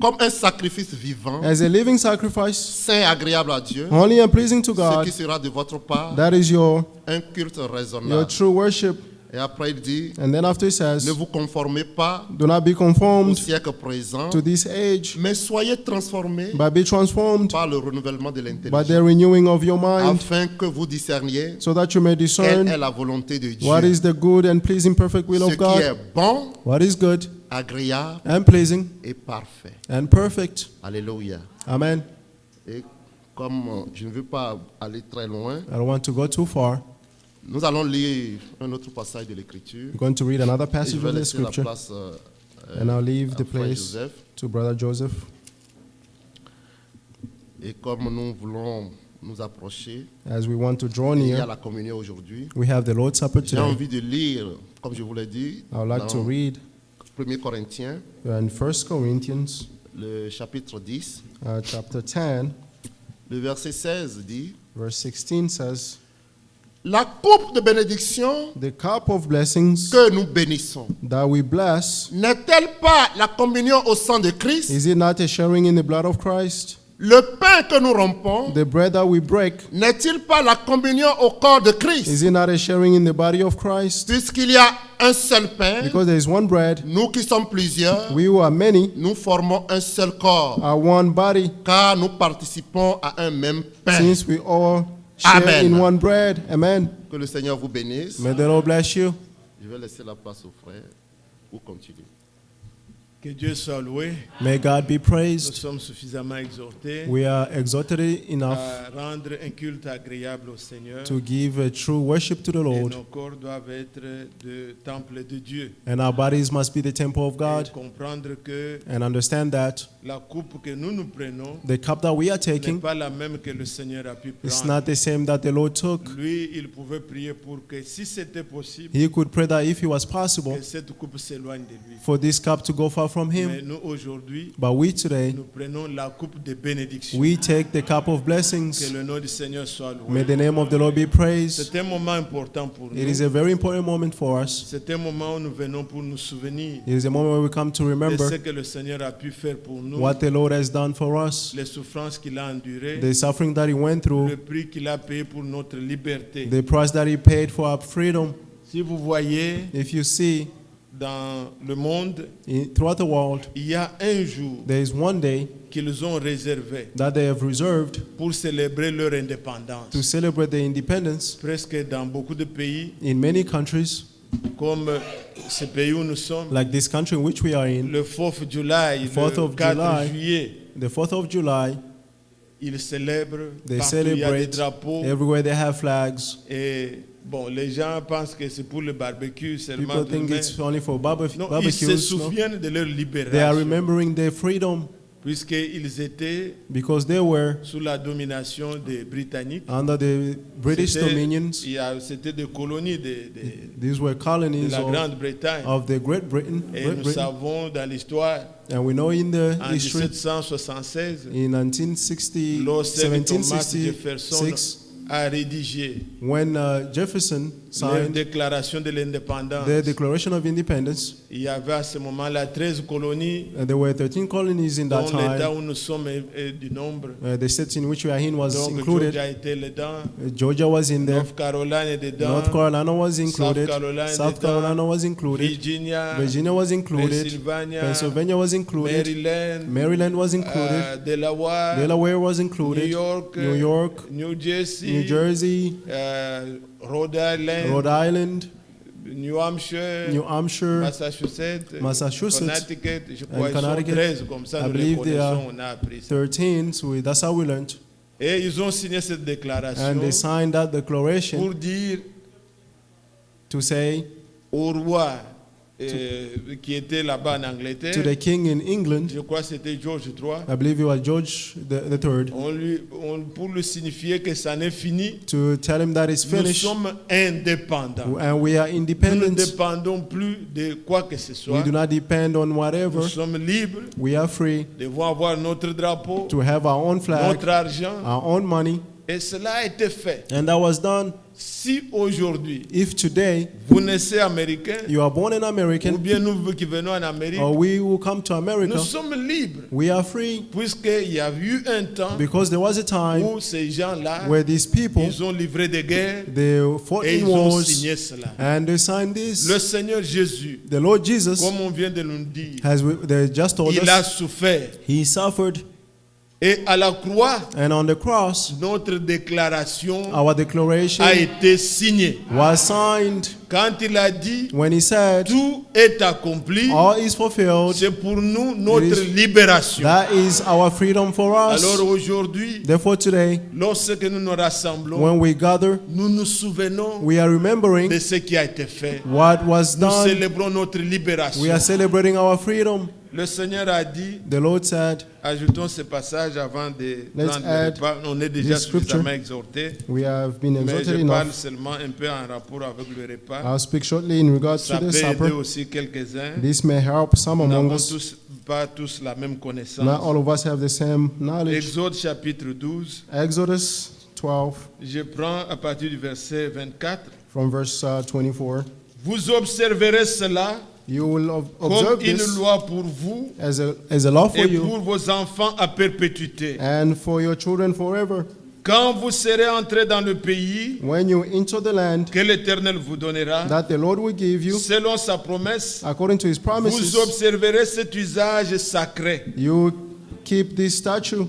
comme un sacrifice vivant, as a living sacrifice, saint, agréable à Dieu, holy and pleasing to ce God. qui sera de votre part That is your un culte raisonnable. true worship. Et après, il dit, And then after he ne says, vous conformez pas do not be au conformed siècle présent, to this age, mais soyez transformés but be transformed par le renouvellement de by l'intelligence, the renewing of your mind, afin que vous discerniez so that you may quelle est discern la volonté de Dieu, what is the good and pleasing perfect will ce of qui God, est bon, what is good agréable and pleasing et parfait. and perfect. Alléluia. Amen. Et comme je ne veux pas aller très loin, I don't want to go too far. nous allons lire un autre passage de l'Écriture. I'm going to read another Et je passage vais of the laisser la scripture, place and I'll leave à the Frère place Joseph. to Brother Joseph. Et comme nous voulons nous approcher, As we want to draw il y a near, la communion aujourd'hui. we have the Lord's Supper J'ai today. envie de lire, comme je vous l'ai dit, I would like to dans read 1 Corinthiens, in 1 Corinthians le chapitre 10, chapter 10, le verset 16 dit, verse 16 says, la coupe de bénédiction the cup of blessings que nous bénissons, that we bless, n'est-elle pas la communion au sang de Christ? is it not a sharing in the blood of Christ? Le pain que nous rompons, The bread that we break, n'est-il pas la communion au corps de Christ? is it not a sharing in the body of Christ? Puisqu'il y a un seul pain, Because there is one bread, nous qui sommes plusieurs, we who are many nous formons un seul corps, are one body, car nous participons à un même pain. since we all share Amen. in one bread. Amen. Que le Seigneur vous bénisse. May the Lord bless you. Je vais laisser la place aux frères pour continuer. Que Dieu soit loué. May God be Nous praised. sommes suffisamment exhortés We are exhorted enough à rendre un culte agréable au Seigneur. to give a true worship to the Et Lord, nos corps doivent être de temple de Dieu. and our bodies must be the temple of Et God, comprendre que and understand that la coupe que nous prenons the cup that we are n'est taking pas la même que le Seigneur a pu is prendre. not the same that the Lord took. Lui, il pouvait prier pour que si c'était possible, He could pray that if it was possible, que cette coupe s'éloigne de lui. for this cup to go far from Mais him. nous, aujourd'hui, But we today, nous prenons la coupe de bénédiction. we take the cup of Que blessings. le nom du Seigneur soit May loué. the name of the Lord be praised. C'est un moment important pour It is nous. a very important moment for us. C'est un moment où nous venons pour nous souvenir It is a moment where we come to de ce remember que le Seigneur a pu faire pour nous, what the Lord has done for us, les souffrances qu'il a endurées, the suffering that he went through, le prix qu'il a payé pour notre liberté. the price that he paid for our freedom. Si vous voyez If you see, dans le monde, throughout the world, il y a un jour there is one day qu'ils ont réservé that they have reserved pour célébrer leur indépendance. to celebrate their independence. Presque dans beaucoup de pays, In many countries, comme ce pays où nous sommes, like this country in which we are in, le 4th July, 4th le of 4 July, juillet, the 4th of July, ils cèlèbrent, they partout il y a des celebrate. drapeaux. Everywhere they have flags. Et bon, les gens pensent que c'est pour le barbecue seulement. People think mais it's only for non, ils se barbecues. No? souviennent de leur They are libération. remembering their freedom. puisqu'ils étaient because they were sous la domination des Britanniques. under the British dominions. C'était des colonies These were de colonies la Grande-Bretagne. of the Great Britain. Et Great nous Britain. savons dans l'histoire, And we know in the en history, 1776, in 1760, lorsque Thomas Jefferson 1766, a rédigé when Jefferson la signed déclaration de l'indépendance, the Declaration of Independence, il y avait à ce moment-là 13 colonies, there were 13 colonies in that dont l'État time. où nous sommes est du nombre. The states in which we are in was Donc included. Georgia était dedans, Georgia was in there. North Carolina est dedans, North Carolina was included. Carolina South dedans, Carolina was included. Virginia, Virginia was included. Pennsylvania, Pennsylvania was included. Maryland, Maryland was included. Delaware, Delaware was included. New York, New Jersey, New Jersey, Rhode Island, Rhode Island, New Hampshire, New Hampshire, Massachusetts, Connecticut, je crois and ils sont Connecticut. 13 comme ça, I nous les believe they are connaissons, on a appris ça. 13. So that's how we learned. Et ils ont signé cette déclaration And they signed that declaration pour dire to say au roi qui était là-bas en to Angleterre, the king in England, je crois que c'était George III, I believe it was George the Third, pour lui signifier que ça n'est fini, to tell him that it's nous finished sommes indépendants. and we are Nous ne independent. dépendons plus de quoi que ce We soit. do not depend on whatever. Nous sommes libres, We are free devons avoir notre drapeau, to have our own flag, notre argent. our own money, Et cela a été fait. and that was done. Si aujourd'hui, If today vous naissez américain, you are born an ou American, bien nous qui venons en Amérique, or we will come to America, nous sommes libres. we are free Puisqu'il y a eu un temps because there was a time où ces gens-là, where these people, ils ont livré des guerres they fought et in ils ont wars signé cela. and they signed this. Le Seigneur Jésus, The Lord Jesus comme on vient de nous dire, they just told il a us souffert. he suffered, Et à la croix, and on the cross notre déclaration our declaration a été signée. was signed Quand il a dit when he said tout est accompli, all is fulfilled. c'est pour nous notre It is- libération. That is our freedom for us. Alors aujourd'hui, Therefore today, lorsque nous nous rassemblons, when we gather, nous nous souvenons we are remembering de ce qui a été fait. what was Nous done. célébrons notre libération. We are celebrating our freedom. Le Seigneur a dit, The Lord said, ajoutons ce passage avant de Let's prendre le add repas. On est déjà this scripture. suffisamment exhorté, we have been mais exalted je parle enough. seulement un peu en rapport avec le repas. I'll speak shortly in regards Ça to peut the aider supper. aussi quelques-uns. This may help some Nous among n'avons us. pas tous la même connaissance. Not all of us have the same knowledge. Exode chapitre 12, Exodus 12 je prends à partir du verset 24. from verse 24. Vous observerez cela You will comme observe une this loi pour vous as a law for et you pour vos enfants à perpétuité. and for your children forever. Quand vous serez entrés dans le pays When you enter the land que l'Éternel vous donnera, that the Lord will give you, selon sa promesse, according to his promises, vous observerez cet usage sacré. you keep this statue.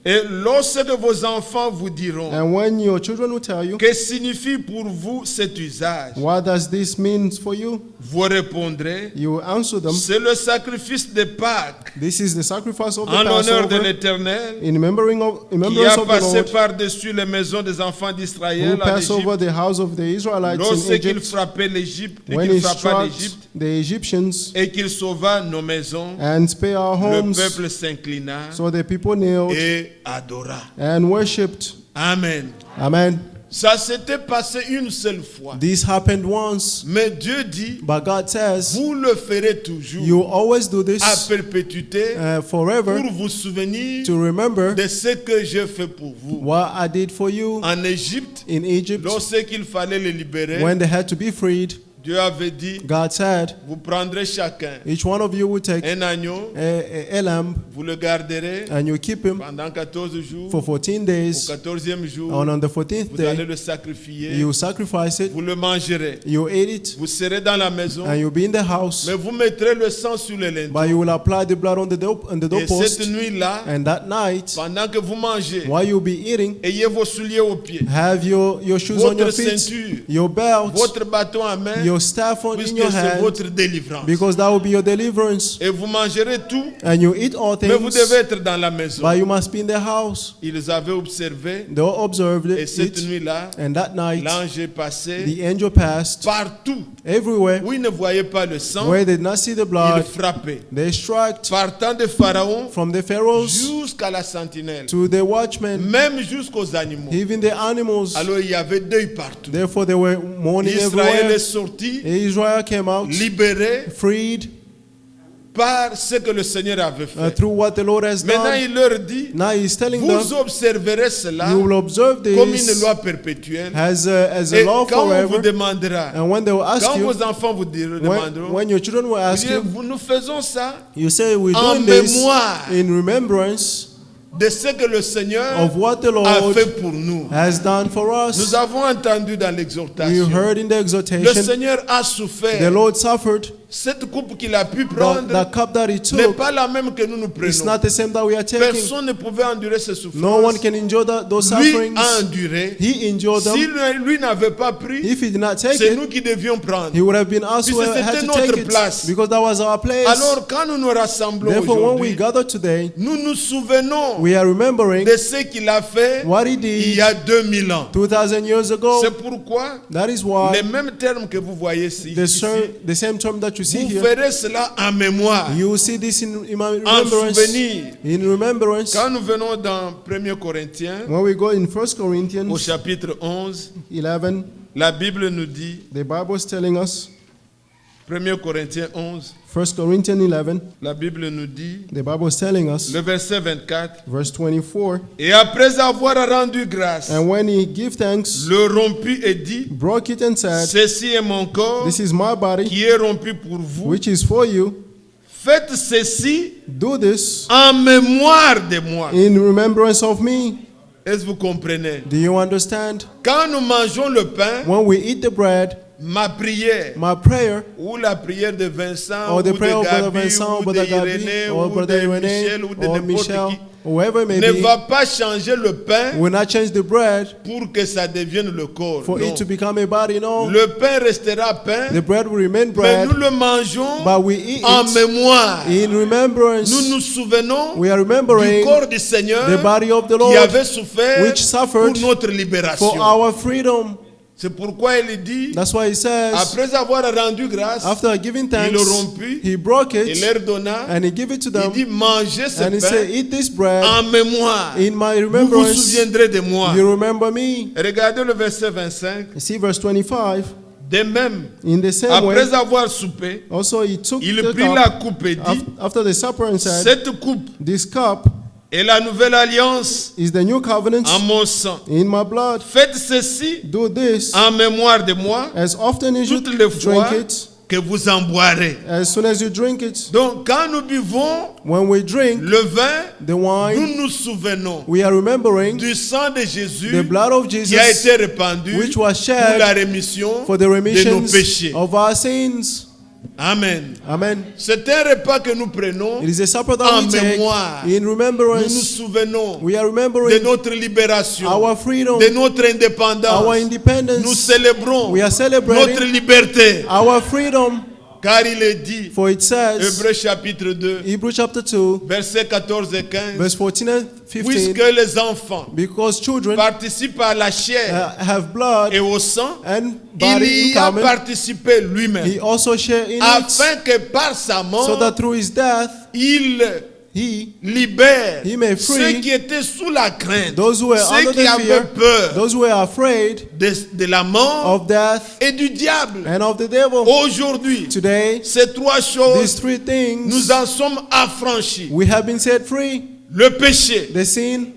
Et lorsque vos enfants vous diront, And when your children will tell you, que signifie pour vous cet usage, what does this mean for you? vous répondrez, You will answer them, c'est le sacrifice de Pâques this is the sacrifice of the en l'honneur de Passover l'Éternel in remembrance qui of a the passé Lord par-dessus les maisons des enfants who d'Israël en passed over Égypte, the house of the Israelites in lorsqu'il Egypt frappait l'Égypte et when qu'il he frappa struck l'Égypte the Egyptians et qu'il sauva nos maisons, and spared our le homes. peuple s'inclina So the people knelt et adora. and worshipped. Amen. Amen. Ça s'était passé une seule fois. This happened once, Mais Dieu dit, but God says, vous le ferez toujours you always do à this perpétuité forever pour vous souvenir to remember de ce que j'ai fait pour vous. what I did for you En Égypte, in Egypt lorsqu'il fallait les libérer, when they had to be freed. Dieu avait dit, God said, vous prendrez chacun each one of you will take un agneau, a lamb vous le garderez and you keep him pendant 14 jours. for 14 Au days. 14e jour, And on the 14th vous allez day, le sacrifier, you sacrifice it, vous le mangerez. you eat it, Vous serez dans la maison, and you'll be in the house. mais vous mettrez le sang sur les linteaux. But you will apply the blood on the Et cette doorpost. nuit-là, And that night, pendant que vous mangez, while you'll be eating, ayez vos souliers aux pieds, have your shoes on your votre feet, ceinture, your belt, votre bâton à main, your your staff in puisque your c'est hand, votre délivrance. because that will be your deliverance. Et vous mangerez tout, And you eat all mais vous things, devez être dans la maison. but you must be in the house. Ils avaient observé, They observed et cette it, nuit-là, and that night, l'ange est passé the angel passed partout everywhere où il ne voyait pas le sang, where they did not see the il blood. frappait. They struck Partant de Pharaon from the pharaohs jusqu'à la sentinelle, to the watchmen, même jusqu'aux animaux. even the animals. Alors il y avait deuil partout. Therefore, they were mourning Israël everywhere. est sorti, Israel came out, libéré freed par ce que le Seigneur avait fait. through what the Lord has Maintenant, done. il leur dit, Now He's telling them, vous observerez cela you will observe comme une this loi perpétuelle. as a Et law quand on vous forever. demandera, And when they will ask quand you, vos enfants vous demanderont, when your children will vous ask direz, you, nous faisons ça you say, we're en doing this mémoire in remembrance de ce que le Seigneur of what the a Lord fait pour nous. has done for us. Nous avons entendu dans You l'exhortation, heard in the le exhortation, Seigneur a the souffert. Lord suffered. Cette coupe qu'il a pu The prendre cup that He n'est took, pas la même que nous it's prenons. not the same that we are taking. Personne ne pouvait endurer ces No one souffrances. can endure those Lui sufferings. a enduré. He endured Si them. lui n'avait pas pris, If He did not take c'est it, nous qui devions prendre. He would have been us who Puisque had c'était to take notre it, place. because that was our place. Alors quand nous nous rassemblons Therefore, when we aujourd'hui, gather today, nous nous souvenons we are remembering de ce qu'il a fait what He il did y a 2000 ans. 2,000 years ago. C'est pourquoi That is why les mêmes termes que vous voyez ici, the same term that you see vous here, ferez cela en mémoire, you will see this in en remembrance. souvenir. In remembrance. Quand nous venons dans 1 Corinthiens, When we go in 1 au Corinthians chapitre 11, 11, la Bible nous dit, the Bible is telling us, 1 Corinthiens 11, 1 Corinthians 11, la Bible nous dit, the Bible is telling us, le verset 24, verse 24, et après avoir rendu grâce, and when he gave thanks, le rompit et dit, broke it and said, ceci est mon corps this is my body, qui est rompu pour vous. which is for you. Faites ceci Do this en mémoire de moi. in remembrance of me. Est-ce que vous comprenez? Do you understand? Quand nous mangeons le pain, When we eat the bread, ma prière, my prayer, ou la prière de Vincent, or ou the de prayer of Brother Gabi, Vincent, ou Brother de Gabi, Irénée, or ou Brother de René, Michel, ou de or n'importe Michel, qui, whoever it may ne be, va pas changer le pain will not change the bread pour que ça devienne le corps. for Non. it to become a body. No, Le pain restera pain, the bread will remain mais bread, nous le mangeons but we eat en it mémoire. in remembrance. Nous nous souvenons We are du remembering corps du Seigneur the body of the qui Lord avait souffert which suffered pour notre for libération. our freedom. C'est pourquoi il dit, That's why he says, après avoir rendu grâce, after giving thanks, il le rompit, he broke il it leur donna, and he gave it to il them, dit, mangez ce and he said, pain eat this bread en mémoire. in my Vous vous remembrance. souviendrez de moi. You remember me. Regardez le verset 25. You see verse 25. De même, In the same way, après avoir soupé, also he took il the prit la cup coupe et dit, after the supper and said, cette coupe this cup est la nouvelle alliance is the new covenant en mon sang. in my blood. Faites ceci Do this en mémoire de moi as often as you toutes les fois drink it, que vous en boirez. as soon as you drink it. Donc, quand nous buvons When we drink le vin, the wine, nous nous souvenons we are remembering du sang de Jésus the blood of qui a Jesus, été répandu which was pour la shed rémission for the de nos remission péchés. of our sins. Amen. Amen. C'est un repas que nous prenons. It is a supper En that we take mémoire. in Nous nous remembrance. souvenons We are de remembering notre libération, our freedom, de notre our indépendance. Nous independence. célébrons We are notre celebrating liberté. our freedom, Car il est dit, for it says, Hébreux chapitre 2, Hebrews chapter 2, versets 14 et 15, verse 14 and 15, puisque les enfants because children participent à la chair have blood et au sang, and il body in y a common, participé lui-même, he also share in it, afin que par sa so mort, that through his death, il he libère He may free ceux qui étaient sous la crainte, those who were ceux under qui the avaient fear, peur those who were afraid de la mort of death et du diable. and of the devil. Aujourd'hui, Today, ces trois these choses, three things, nous en sommes affranchis. we have been set free. Le péché, The sin,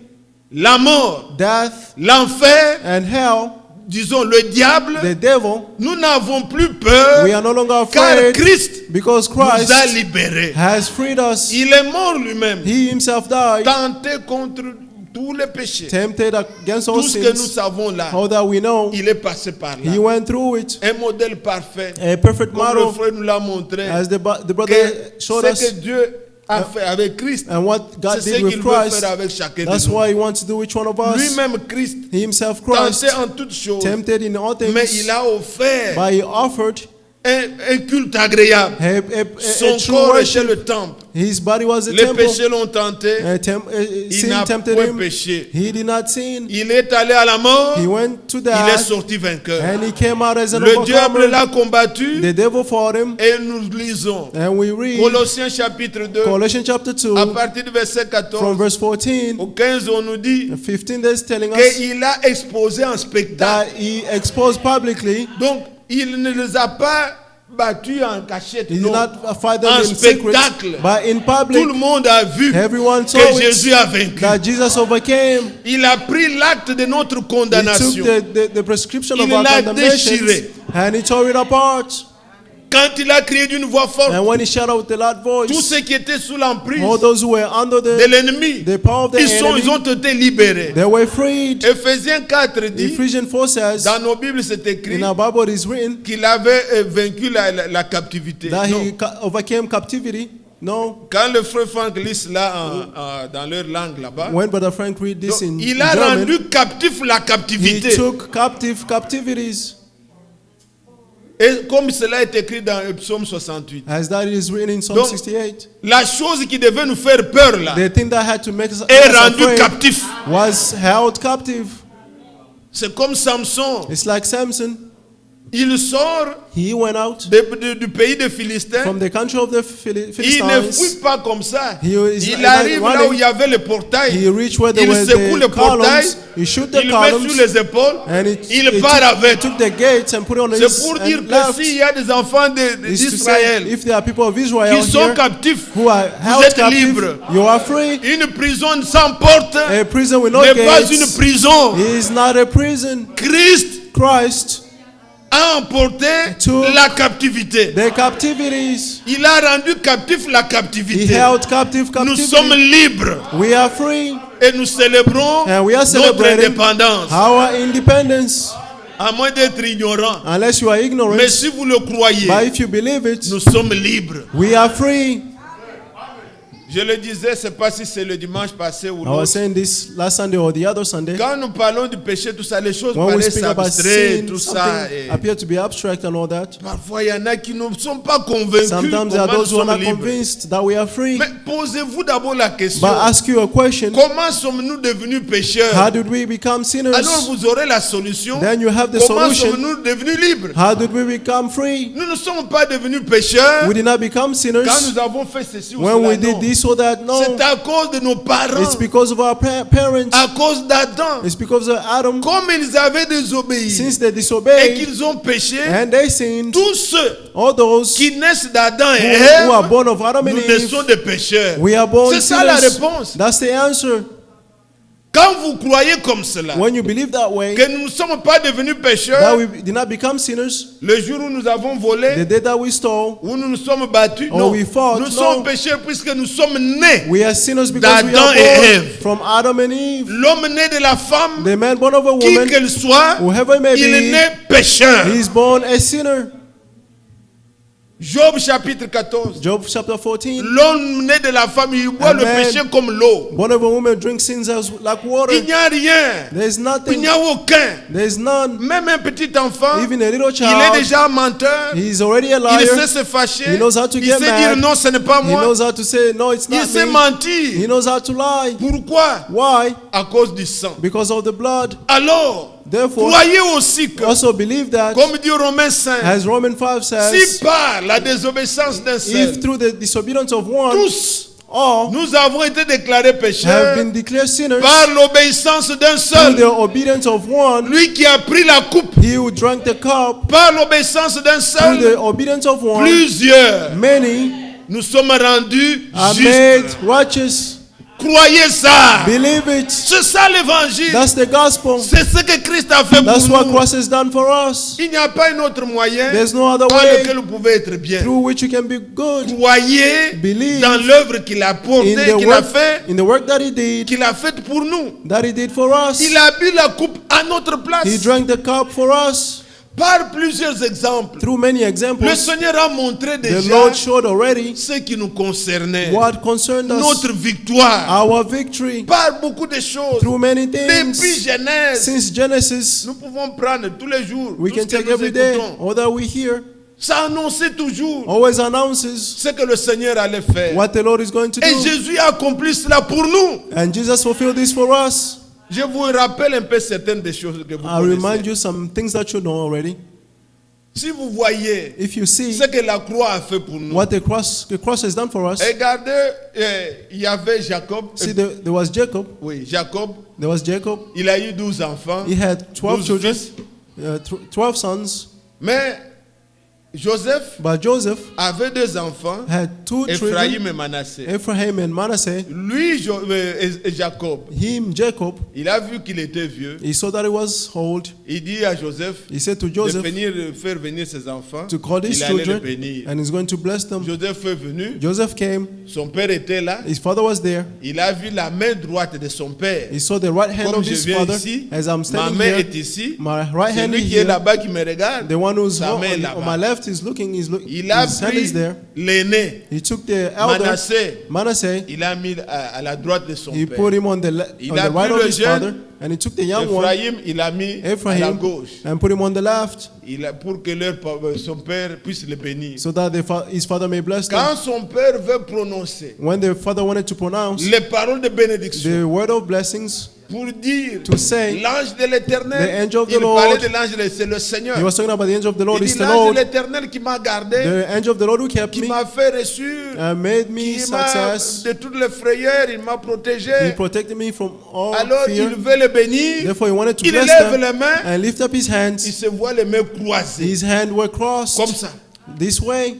la mort, death, l'enfer, and hell, disons le diable, the devil, nous n'avons plus peur we are no longer car afraid Christ because nous a Christ libérés. has freed us. Il est mort lui-même, He himself died, tenté contre tous les péchés. tempted against all Tout ce que nous sins. savons là, All that we know, il est passé par là. he went through it. Un modèle parfait, A perfect comme le model, frère nous l'a montré, as the que brother showed ce que us, Dieu a fait avec Christ, and what God c'est ce did with qu'il veut Christ. faire avec chacun That's de nous. why he wants to do each one of us. Lui-même, Christ, He himself Christ, tenté en toutes choses, tempted in all mais things, il a offert but he offered un culte agréable. a Son true corps était worship. le temple. His body was the Les temple. péchés l'ont tenté. Il Sin n'a tempted point him. péché. He did not sin. Il est allé à la mort. He went to Il est die. sorti vainqueur. And he came out as an Le diable overcomer. l'a combattu. The devil fought him. Et nous lisons And we read Colossiens chapitre 2, Colossians chapter 2 à partir du verset from 14 verse 14. au 15, on nous dit 15 is telling us qu'il a exposé en spectacle. that he exposed publicly. Donc, il ne les a pas battus en cachette. He did Non. not fight them En in secret, spectacle. but in Tout public. le monde a vu Everyone saw que it, Jésus a vaincu. that Jesus overcame. Il a pris l'acte de notre He took condamnation. the prescription of Il our l'a condemnation déchiré. and he tore it apart. Quand il a crié d'une voix forte, And when he shouted with a loud tous voice, ceux qui étaient sous l'emprise all those who were under de the l'ennemi, power of the ils enemy, ont été libérés. they were freed. Ephésiens 4 dit, Ephesians 4 says, dans nos Bibles c'est écrit, in our Bible it is written qu'il avait vaincu la captivité. that Non. he overcame captivity. No. Quand le frère Frank lit cela dans leur langue là-bas, When Brother Frank read this donc, in il a German, rendu captif la he captivité. took captive captivities. Et comme cela est écrit dans le psaume 68. As that is written in Psalm Donc, 68. La chose qui devait nous faire peur là The thing that had to make us est us rendue afraid captif. was held captive. C'est comme Samson. It's like Samson. Il sort He went out du pays des Philistins. from the country of the Il ne Philistines. fuit pas comme ça. He is Il like arrive là running. où il y avait le portail. He reached where there Il were secoue le the portail. columns. He shoot the Il met sur columns. les épaules. And Il part avec. took the gates and put it on his C'est pour dire and que left. s'il y a des enfants Is to say, d'Israël if there are people of Israel qui sont here captifs, who are vous held êtes captive, libres. you are free. Une prison sans porte A prison with no n'est pas gates une prison. is not a prison. Christ A emporté took la captivité. the captivities. Il a rendu captif la He captivité. held captive Nous sommes captivity. libres We are free. et nous célébrons And we are notre celebrating indépendance. our independence. À moins d'être ignorant. Unless you are ignorant. Mais si vous le croyez, But if you believe it, nous sommes libres. we are free. Je le disais, c'est pas si c'est le dimanche passé ou I was l'autre. saying this last Sunday or the other Sunday. Quand nous parlons du péché, tout ça, les choses When we paraissent speak about abstraites, sin, tout ça. something Et appear to be abstract and all that. parfois, il y en a qui ne sont pas convaincus Sometimes there are comment nous those who are sommes not libres. convinced that we are free. Mais posez-vous d'abord la question. But ask you a question. Comment sommes-nous devenus pécheurs? How did we become Alors sinners? vous aurez la solution. Then you have the Comment solution. sommes-nous devenus libres? How did we become free? Nous ne sommes pas devenus pécheurs We did not become quand sinners nous avons fait ceci ou when cela. we did Non. this or that. No. C'est à cause de nos parents, It's because of our parents. à cause d'Adam. It's because of Adam. Comme ils avaient désobéi Since they et disobeyed qu'ils ont péché, and they sinned, tous ceux all those qui naissent d'Adam et who are Ève, born of Adam and nous Eve, naissons des pécheurs. we are born C'est ça la sinners. réponse. That's the answer. Quand vous croyez comme cela, When you believe that way, que nous ne sommes pas devenus that pécheurs, we did not become sinners, le jour où nous avons the volé, day that we stole, où nous nous sommes battus, or non. we fought, Nous no. sommes pécheurs puisque nous sommes nés. we are sinners because we d'Adam are et born Ève. from Adam and Eve. L'homme né de la femme, The man born of a qui woman, qu'elle soit, whoever it may il est be, né pécheur. he is born a sinner. Job chapitre 14. Job chapter 14. L'homme né de la femme, il boit le Amen. péché comme l'eau. Born of a woman drinks sins as like water. Il n'y a rien. There's Il nothing. n'y a aucun. There's none. Même un petit enfant, Even a little il est child, déjà menteur. he's already a Il sait liar. se fâcher. He knows how to Il get sait mad. dire non, ce n'est pas He moi. knows how to say, no, it's Il not sait me. He mentir. knows how to lie. Pourquoi? Why? À cause du sang. Because of the blood. Alors, Therefore, croyez aussi que, also believe that, comme dit Romains 5, as Romans 5 si says, par la désobéissance d'un seul, if through the disobedience of one, tous, all nous avons été déclarés have pécheurs been declared sinners, par l'obéissance d'un through the seul. obedience of one, Lui qui a pris la coupe he who drank the cup, par l'obéissance d'un through the seul, obedience of one, plusieurs many nous sommes rendus are made justes. righteous. Croyez ça. Believe it. C'est ça l'évangile. That's the gospel. C'est ce que Christ a fait That's pour what nous. Christ has done for us. Il n'y a pas un autre moyen There's no other par way lequel vous pouvez être bien. through which you can be good. Croyez Believe dans l'œuvre qu'il a In portée, the qu'il a work, fait, in the work that he did, qu'il a fait pour nous. that he did for us. Il a bu la coupe à notre He place. drank the cup for us. Par plusieurs exemples. Through many Le examples, Seigneur a montré the déjà Lord showed already ce qui nous concernait. what concerned us, Notre victoire. our victory, Par beaucoup de choses. through many Depuis things. Genèse, Since Genesis, nous pouvons prendre tous les jours we tout ce can que take nous every day, écoutons. all that we hear. Ça annonçait toujours always announces ce que le Seigneur allait faire. what the Lord is going to Et do. Jésus a accompli cela pour nous. And Jesus fulfilled this for us. Je vous rappelle un peu certaines des choses que vous I remind connaissez. you some things that you know already. Si vous voyez If you see ce que la croix a fait pour nous, what the cross has done for us, regardez, il y avait Jacob. see there was Jacob. Oui, Jacob, There was Jacob. il a eu 12 enfants, He had 12 12 children, fils. 12 sons. Mais Joseph But Joseph avait 2 enfants, had 2 Ephraim children, et Manassé. Ephraim and Manasseh. Lui, Jacob, Him, Jacob, il a vu qu'il était vieux. he saw that he was old. Il dit à Joseph He said to de Joseph faire venir ses enfants. to call his Il allait les children bénir. and he's going to bless them. Joseph est venu, Joseph came, son père était là. his father was there. Il a vu la main droite de son père. He saw the right hand Comme of je his viens father. ici, As I'm ma standing main here, est ici. my right hand Celui is qui est here. là-bas qui me regarde, The one who's sa main est on là-bas. my left is looking. Il a His hand pris is there. l'aîné, He took the elder Manasseh, Manasseh. il a mis à la droite de son He père. put him on the Il on a the right pris of le his jeune, father, and he took the young one, Ephraim, il a mis à la Ephraim, gauche. and put him on the left, Pour que son père puisse le bénir. so that his father may bless them. Quand son père veut prononcer When the father wanted to pronounce les paroles de bénédiction the word of blessings, pour dire to say, l'ange de the l'éternel, angel of the il Lord, parlait de l'ange, c'est le Seigneur. he was talking about the angel of the Lord. Il It's dit the l'ange Lord, de l'éternel qui m'a gardé, the angel of the Lord who kept qui me m'a fait réussir, and made me qui m'a success. de toutes les frayeurs, il m'a protégé. He protected me from all Alors fear. il veut le bénir, Therefore, he wanted to il bless lève them les mains, and lift up his il hands. se voit les mains croisées, His hands were crossed comme ça, this way,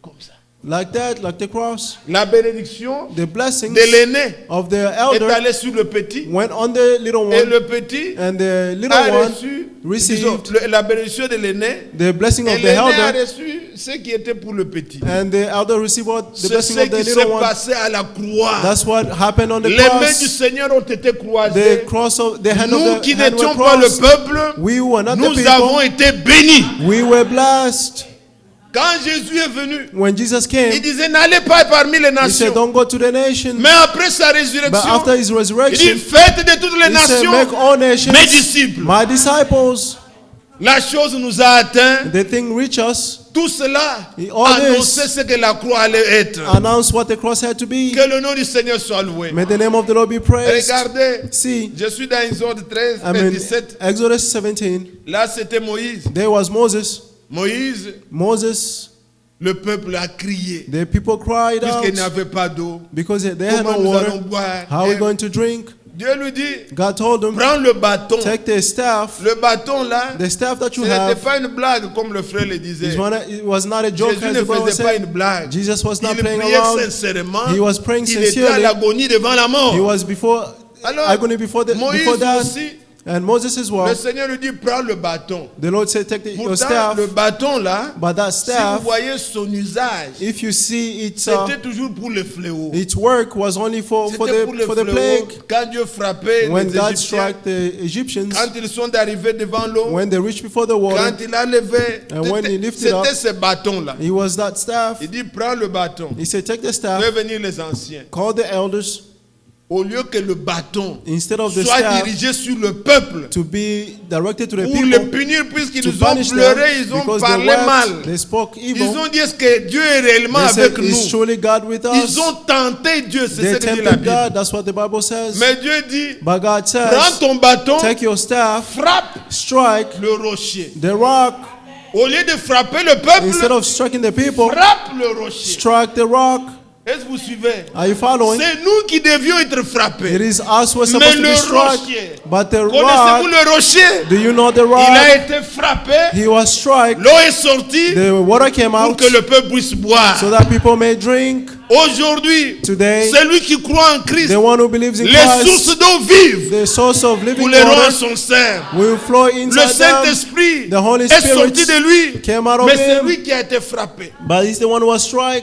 comme ça. like that, like the cross. La bénédiction The blessings de l'aîné of the est elder allée sur le petit, went on the little et one, le petit and the little a one reçu, received disons, la bénédiction de l'aîné, the blessing et of the l'aîné a elder, reçu ce qui était pour le petit. and the elder received what the C'est blessing ce of the qui s'est little one. passé à la croix. That's what happened on the Les mains du cross. Seigneur ont été The croisées. cross of the hand Nous of qui the hand were n'étions pas le crossed. peuple, We were not the nous avons people. été bénis. We were blessed. Quand Jésus est venu, When Jesus il came, disait n'allez pas parmi les he said, nations. "Don't go to the nation." Mais après sa But résurrection, after his il dit resurrection, faites de toutes les he said, nations "Make all nations mes disciples." my disciples." La chose nous a atteint. The thing reached us. Tout cela All annonçait this ce que la croix allait être. announced what the cross had to be. Que le nom du Seigneur soit loué. May the name of the Lord be praised. Regardez, See, je suis dans Exode 13 I et mean, 17. Exodus 17. Là, c'était Moïse. There was Moses. Moïse, Moses, le peuple a crié. the people cried Puisqu'il n'y out avait pas d'eau. because they had Comment no nous water. allons boire? How are we Et going to drink? Dieu lui dit, God told him, prends le bâton. take the staff. Le bâton là, The staff that ce you n'était have, pas une blague comme le frère le disait. it was not a joke, Jésus as ne the Bible faisait pas said. une blague. Jesus was not Il playing priait around. sincèrement. He was praying Il était à sincerely. l'agonie devant la mort. He was before Alors, agony before Moïse that. aussi, And Moses as le well. Seigneur lui dit, prends le bâton. The Lord said, take your Pourtant, staff. le bâton là, But that si vous staff, voyez son usage, if you see c'était toujours pour le fléau. its work was only for C'était pour the le fléau. plague. Quand Dieu frappait When les God Égyptiens, struck the Egyptians, quand ils sont arrivés devant l'eau, when they reached before the water, quand il a levé, And when he lifted up, c'était ce bâton-là. it was that staff. Il dit, prends le bâton. He said, take the staff, Fais venir les anciens. call the elders, Au lieu que le bâton instead of the soit staff, dirigé sur le peuple, to be directed to the pour les people, punir, puisqu'ils to nous ont punish them, pleuré, ils ont because parlé they mal. wept, they spoke Ils evil. ont dit, est-ce que Dieu est réellement They said, avec is nous? surely God with Ils us. ont tenté Dieu, c'est They ce que dit la tempted Bible. God, that's what the Bible says. Mais Dieu dit, But God prends says, ton bâton, take your staff, frappe strike le rocher. the rock. Au lieu de frapper le Instead peuple, of striking the people, frappe le rocher. strike the rock. Est-ce que vous suivez? Are you following? C'est nous qui devions être It frappés. is us who are Mais supposed to le be struck. rocher, But the connaissez-vous rock, le rocher? do you know the Il a rock? été frappé, He was struck. l'eau est sortie The water came pour out que le peuple puisse boire. so that people may drink. Aujourd'hui, Today, celui qui croit en Christ, the one who believes in les Christ, sources d'eau vive the source of living couleront en water, son sein. will flow Le inside them. Saint-Esprit The Holy est sorti Spirit de lui, came out of mais c'est him. lui qui a été frappé But he's the one who was struck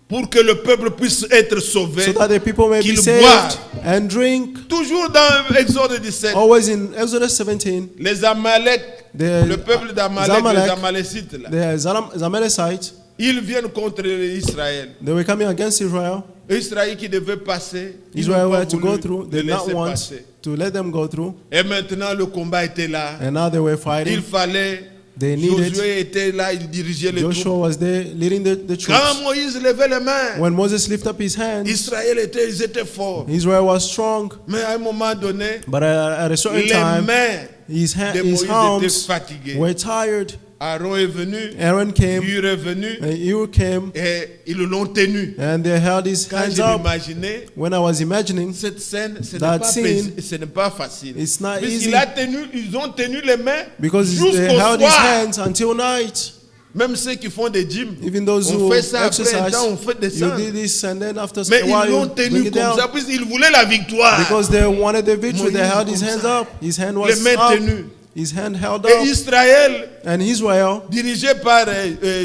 pour que le peuple puisse être sauvé. so that the people may be Qu'ils saved boivent. and drink. Toujours dans Exode 17, Always in Exodus 17, les Amalek, the le peuple d'Amalek, Amalek, les Amalécites, là, the Amalekites, ils viennent contre Israël. they were coming against Israel. Israël qui devait passer, ils Israel n'ont pas had to go voulu through. les They did not laisser want passer. to let them go through. Et maintenant le combat était là. And now they were Il fighting. fallait They needed. Josué était là, il dirigeait les Joshua troupes. was there leading the Quand troops. Moïse levait les mains, When Moses lifted up his hands, ils étaient forts. Israel was strong. Mais à un moment donné, But at a certain les time, mains his de Moïse étaient arms fatiguées. were tired. Aaron est venu, Aaron came, Hur est venu, and Ur came, et ils l'ont tenu. and they held his Quand hands je up. m'imaginais, When I was imagining, cette scène, That scene, ce n'est pas facile. it's not Puisqu'il easy. ils ont tenu les mains because they jusqu'au held his soir. hands until night. Même ceux qui font des gyms, Even those on who fait ça après un exercise, temps, on fait you descendre. did this, and then after Mais a while ils l'ont you bring tenu it comme down. ça, puisqu'ils voulaient la victoire. Because they wanted the victory, they Moïse held his comme hands ça. up. His hand Les was mains up. tenues. His hand held Et up. Israël, And Israel, dirigé par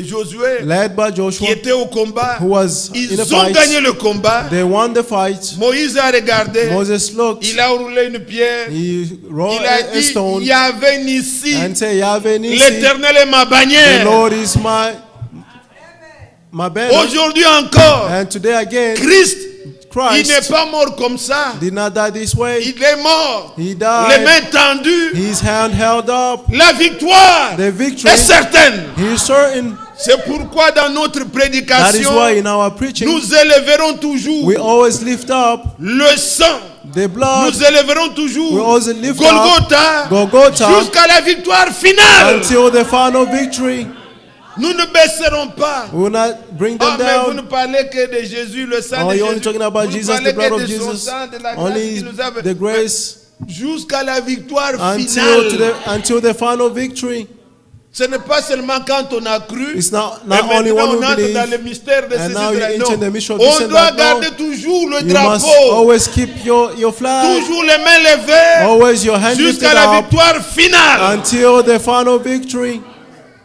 Josué, led by qui Joshua, était au combat, who was in ils a ont fight, gagné le combat. they won the fight. Moïse a regardé, Moses looked, il a roulé une pierre, he rolled il a a dit, stone, Yahvé Nissi, and said, Yahweh Nissi, l'Éternel est ma the bannière. Lord is my banner. Aujourd'hui encore, And today again, Christ, il n'est Christ pas mort comme ça. did not die this way. Il est mort. He Les died, mains tendues. his hand held up. La victoire The victory est certaine. He is certain. C'est pourquoi dans notre That is prédication, why in our preaching, nous élèverons toujours we always lift up le sang. the blood. Nous élèverons We toujours always lift Golgotha, up Golgotha jusqu'à la victoire finale. until the final victory. Nous ne baisserons pas. We will not bring Ah, them mais vous ne down. parlez que de Jésus, le sang Oh, de you're only Jésus. talking about Vous ne Jesus, parlez the blood que of de son Jesus. sang, de la grâce Only qu'il nous a the grace jusqu'à la victoire until finale. the final victory. Ce n'est pas seulement quand on a cru. It's not Et only maintenant, when on we entre dans le believe. mystère de And ces now you Israéliens. enter Non. the mission of On this and doit that. No. garder toujours le You must drapeau. always keep your flag, Toujours les mains levées. always your hand lifted Jusqu'à la up victoire finale. until the final victory.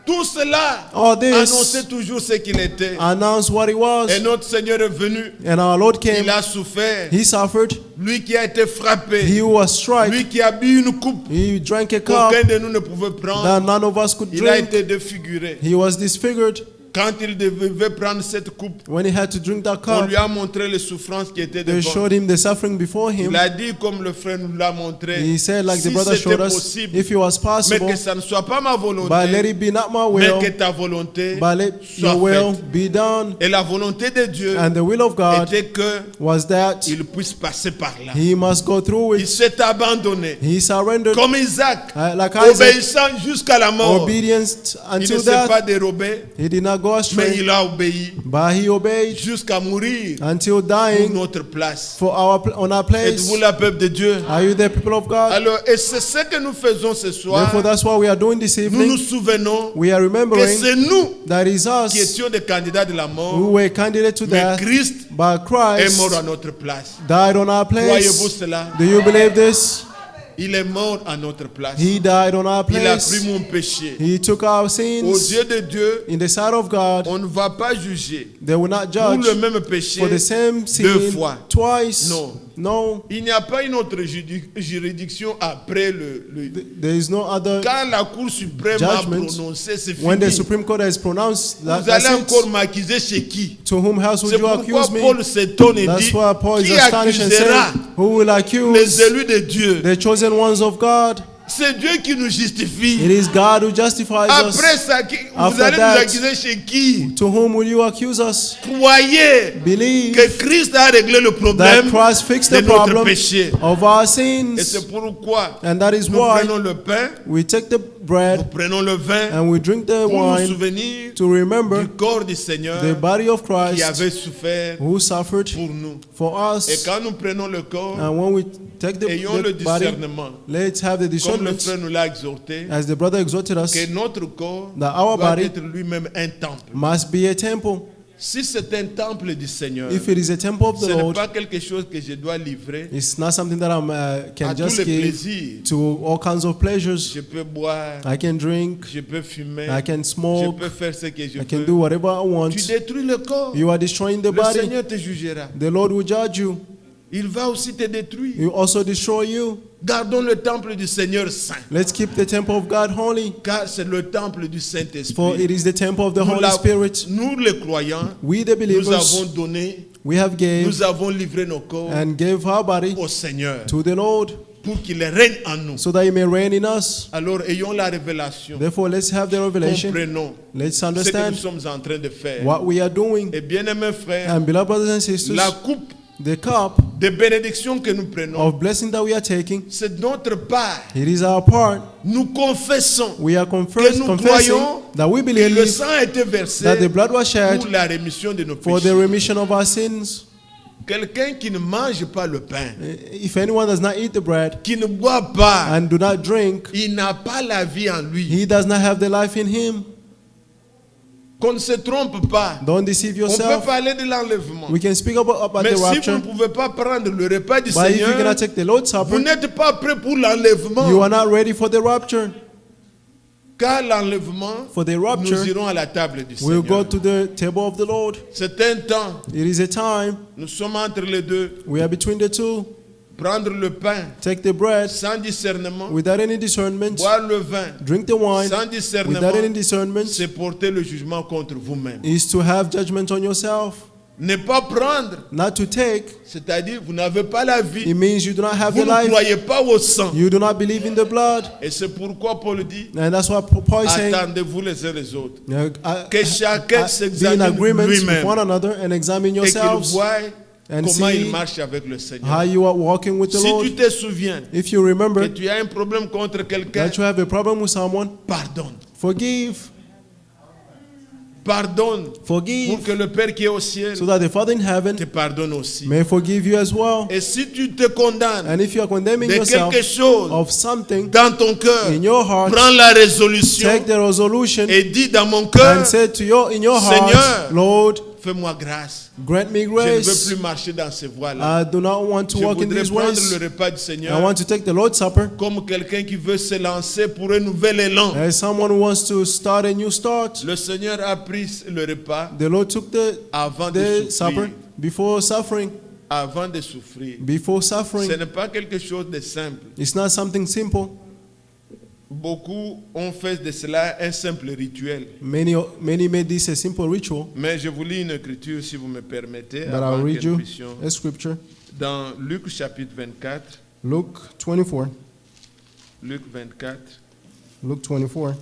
Tout cela All this annonçait toujours ce qu'il était. announce what it was. Et notre Seigneur est venu. And our Lord Il came. a souffert. He suffered. Lui qui a été frappé. He was struck. Lui qui a bu une coupe He drank a cup qu'aucun de nous ne pouvait prendre. that none of us could Il a drink. été défiguré. He was disfigured. Quand il devait prendre cette coupe, When he had to drink that on cup, lui a montré les souffrances qui étaient they devant. showed him the suffering before him. Il a dit comme le frère nous l'a montré. He said, like the Si brother showed c'était us, possible, if it was mais possible, que ça ne soit pas ma but let volonté, it be not my mais will, que ta volonté but let soit your will faite. be done. Et la volonté de Dieu And the will of God était que was that il puisse passer par là. he must go through Il it. s'est abandonné, He surrendered comme Isaac, like Isaac, obéissant jusqu'à la mort. obedience Il ne until s'est pas death. dérobé, He did not go mais astray, il a obéi but he obeyed jusqu'à mourir until pour dying notre place. on our place. Êtes-vous la peuple de Dieu? Are you the people of God? Alors, et c'est ce que nous faisons ce soir. Therefore, that's what we are doing this Nous nous evening. souvenons We are que remembering c'est nous that is qui us étions des candidats de la who mort, were candidate to mais death, Christ but est mort Christ à notre place. died on our Croyez-vous place. cela? Do you believe this? Il est mort à notre place. He died on our Il a place. pris mon péché. He took our Aux sins. yeux de Dieu, In the sight of God, on ne va pas juger they will not pour judge le même péché for the same deux sin fois. twice. Non. No, Il n'y a pas une autre juridiction après there is no other. Quand la Cour suprême a Judgment. prononcé, c'est When the fini. Supreme Court has pronounced Vous that, allez that's encore it. m'accuser chez qui? To whom else would C'est you pourquoi accuse me? Paul s'étonne et That's dit, why Paul is qui astonished and accusera said, who will les accuse élus de Dieu? the chosen ones of God? C'est Dieu qui nous justifie. It is God who justifies Après us. ça, vous After allez that, nous accuser chez qui? To whom will you accuse us? Croyez Believe que Christ a réglé le that problème Christ fixed de the notre problem péché. of our Et sins. c'est pourquoi And that is nous why prenons le pain, we take the nous bread prenons le vin and we drink the pour nous wine souvenir to remember du corps du Seigneur the body of qui Christ avait souffert who suffered pour nous. for Et us. quand nous prenons le corps, And when we take ayons le the body, discernement, let's have the comme le discernment, frère nous l'a exhorté, as the brother exhorted us, que notre corps that our doit body être lui-même un temple. must be a temple. Si c'est un temple du Seigneur, If it is a temple of ce the n'est Lord, pas quelque chose que je dois livrer it's not something that I à can tous just les give plaisirs. to all kinds of pleasures. Je peux boire, I can drink, je peux fumer, I can je smoke, peux faire ce que je I can veux. do whatever I want. Tu détruis le corps. You are destroying the Le body. Seigneur te jugera. The Lord will judge you. Il va aussi te détruire. He will also destroy you. Gardons le temple du Seigneur saint, Let's keep the temple of God holy, car c'est le temple du for Saint-Esprit. it is the temple of the Nous, Holy Spirit. nous, les croyants, We the nous believers, avons donné, we have gave nous avons livré nos corps and gave our body au Seigneur. to the Lord. pour qu'il règne en nous. so that He may reign in us. Alors ayons la révélation. Therefore, let's have the revelation. Comprenons Let's ce que nous understand sommes en train de faire. what we are doing. Et bien aimés frères, And beloved brothers and sisters, la coupe the cup de bénédiction que nous prenons, of blessing that we are taking, c'est notre part. it is our part. Nous confessons We are que nous confessing croyons that we que le believe sang a été versé that the blood was shed pour la rémission de nos for the péchés. remission of our sins. Quelqu'un qui ne mange pas le pain, If anyone does not eat the bread qui ne boit pas, and do not drink, il n'a pas la vie en lui. he does not have the life in him. Qu'on ne se trompe pas. Don't deceive On peut yourself. parler de l'enlèvement. We can speak about Mais the si vous rapture, ne pouvez pas prendre le repas du but if you Seigneur, cannot take the Lord's vous Supper, n'êtes pas prêt pour you l'enlèvement. are not ready for the rapture. Car l'enlèvement, For the nous rapture, irons à la table du we'll go Seigneur. to the table of the Lord. C'est un temps. It is a time. Nous sommes entre les deux. We are between the two. Prendre le pain Take the bread sans discernement, without any discernment. boire le vin Drink the wine sans discernement, without any discernment. c'est porter le jugement contre vous-même. Is to have judgment on yourself. Ne pas prendre, Not to take, c'est-à-dire vous n'avez pas la vie. it means you do not have Vous the ne life. croyez pas au sang. You do not believe in the blood. Et c'est pourquoi Paul dit, And that's what Paul is saying. attendez-vous les uns les autres. Uh, Que chacun Be in s'examine agreement with lui-même one another and examine et qu'il yourselves voit and comment il see marche avec le how Seigneur. you are walking with the Si Lord. tu te souviens If you que remember tu as un problème contre quelqu'un, that you have a problem with someone, pardonne. forgive. Pardonne pour Forgive que le Père qui est au ciel so that the Father in heaven te pardonne aussi. may forgive you as well. Et si tu te condamnes And if you are condemning de yourself quelque chose of something dans ton cœur, in your heart, prends la résolution take the resolution et dis dans mon cœur, and say to in your Seigneur, heart, Lord, fais-moi grâce. grant me Je ne veux grace. plus marcher dans ces voies-là. I do not want to Je walk in voudrais these prendre ways. le repas du I Seigneur want to take the Lord's Supper comme quelqu'un qui veut se lancer pour un nouvel élan. as someone who wants to start a new start. Le Seigneur a pris le repas The Lord took avant de the souffrir. supper before suffering. Avant de souffrir. Before Ce suffering. n'est pas quelque chose de simple. It's not something simple. Beaucoup ont fait de cela un simple rituel. Many made this a simple ritual. Mais je vous lis une écriture, si vous me permettez, But avant I'll que read nous you puissions. a scripture. Dans Luc chapitre 24, Luke 24. Luc 24, Luke 24.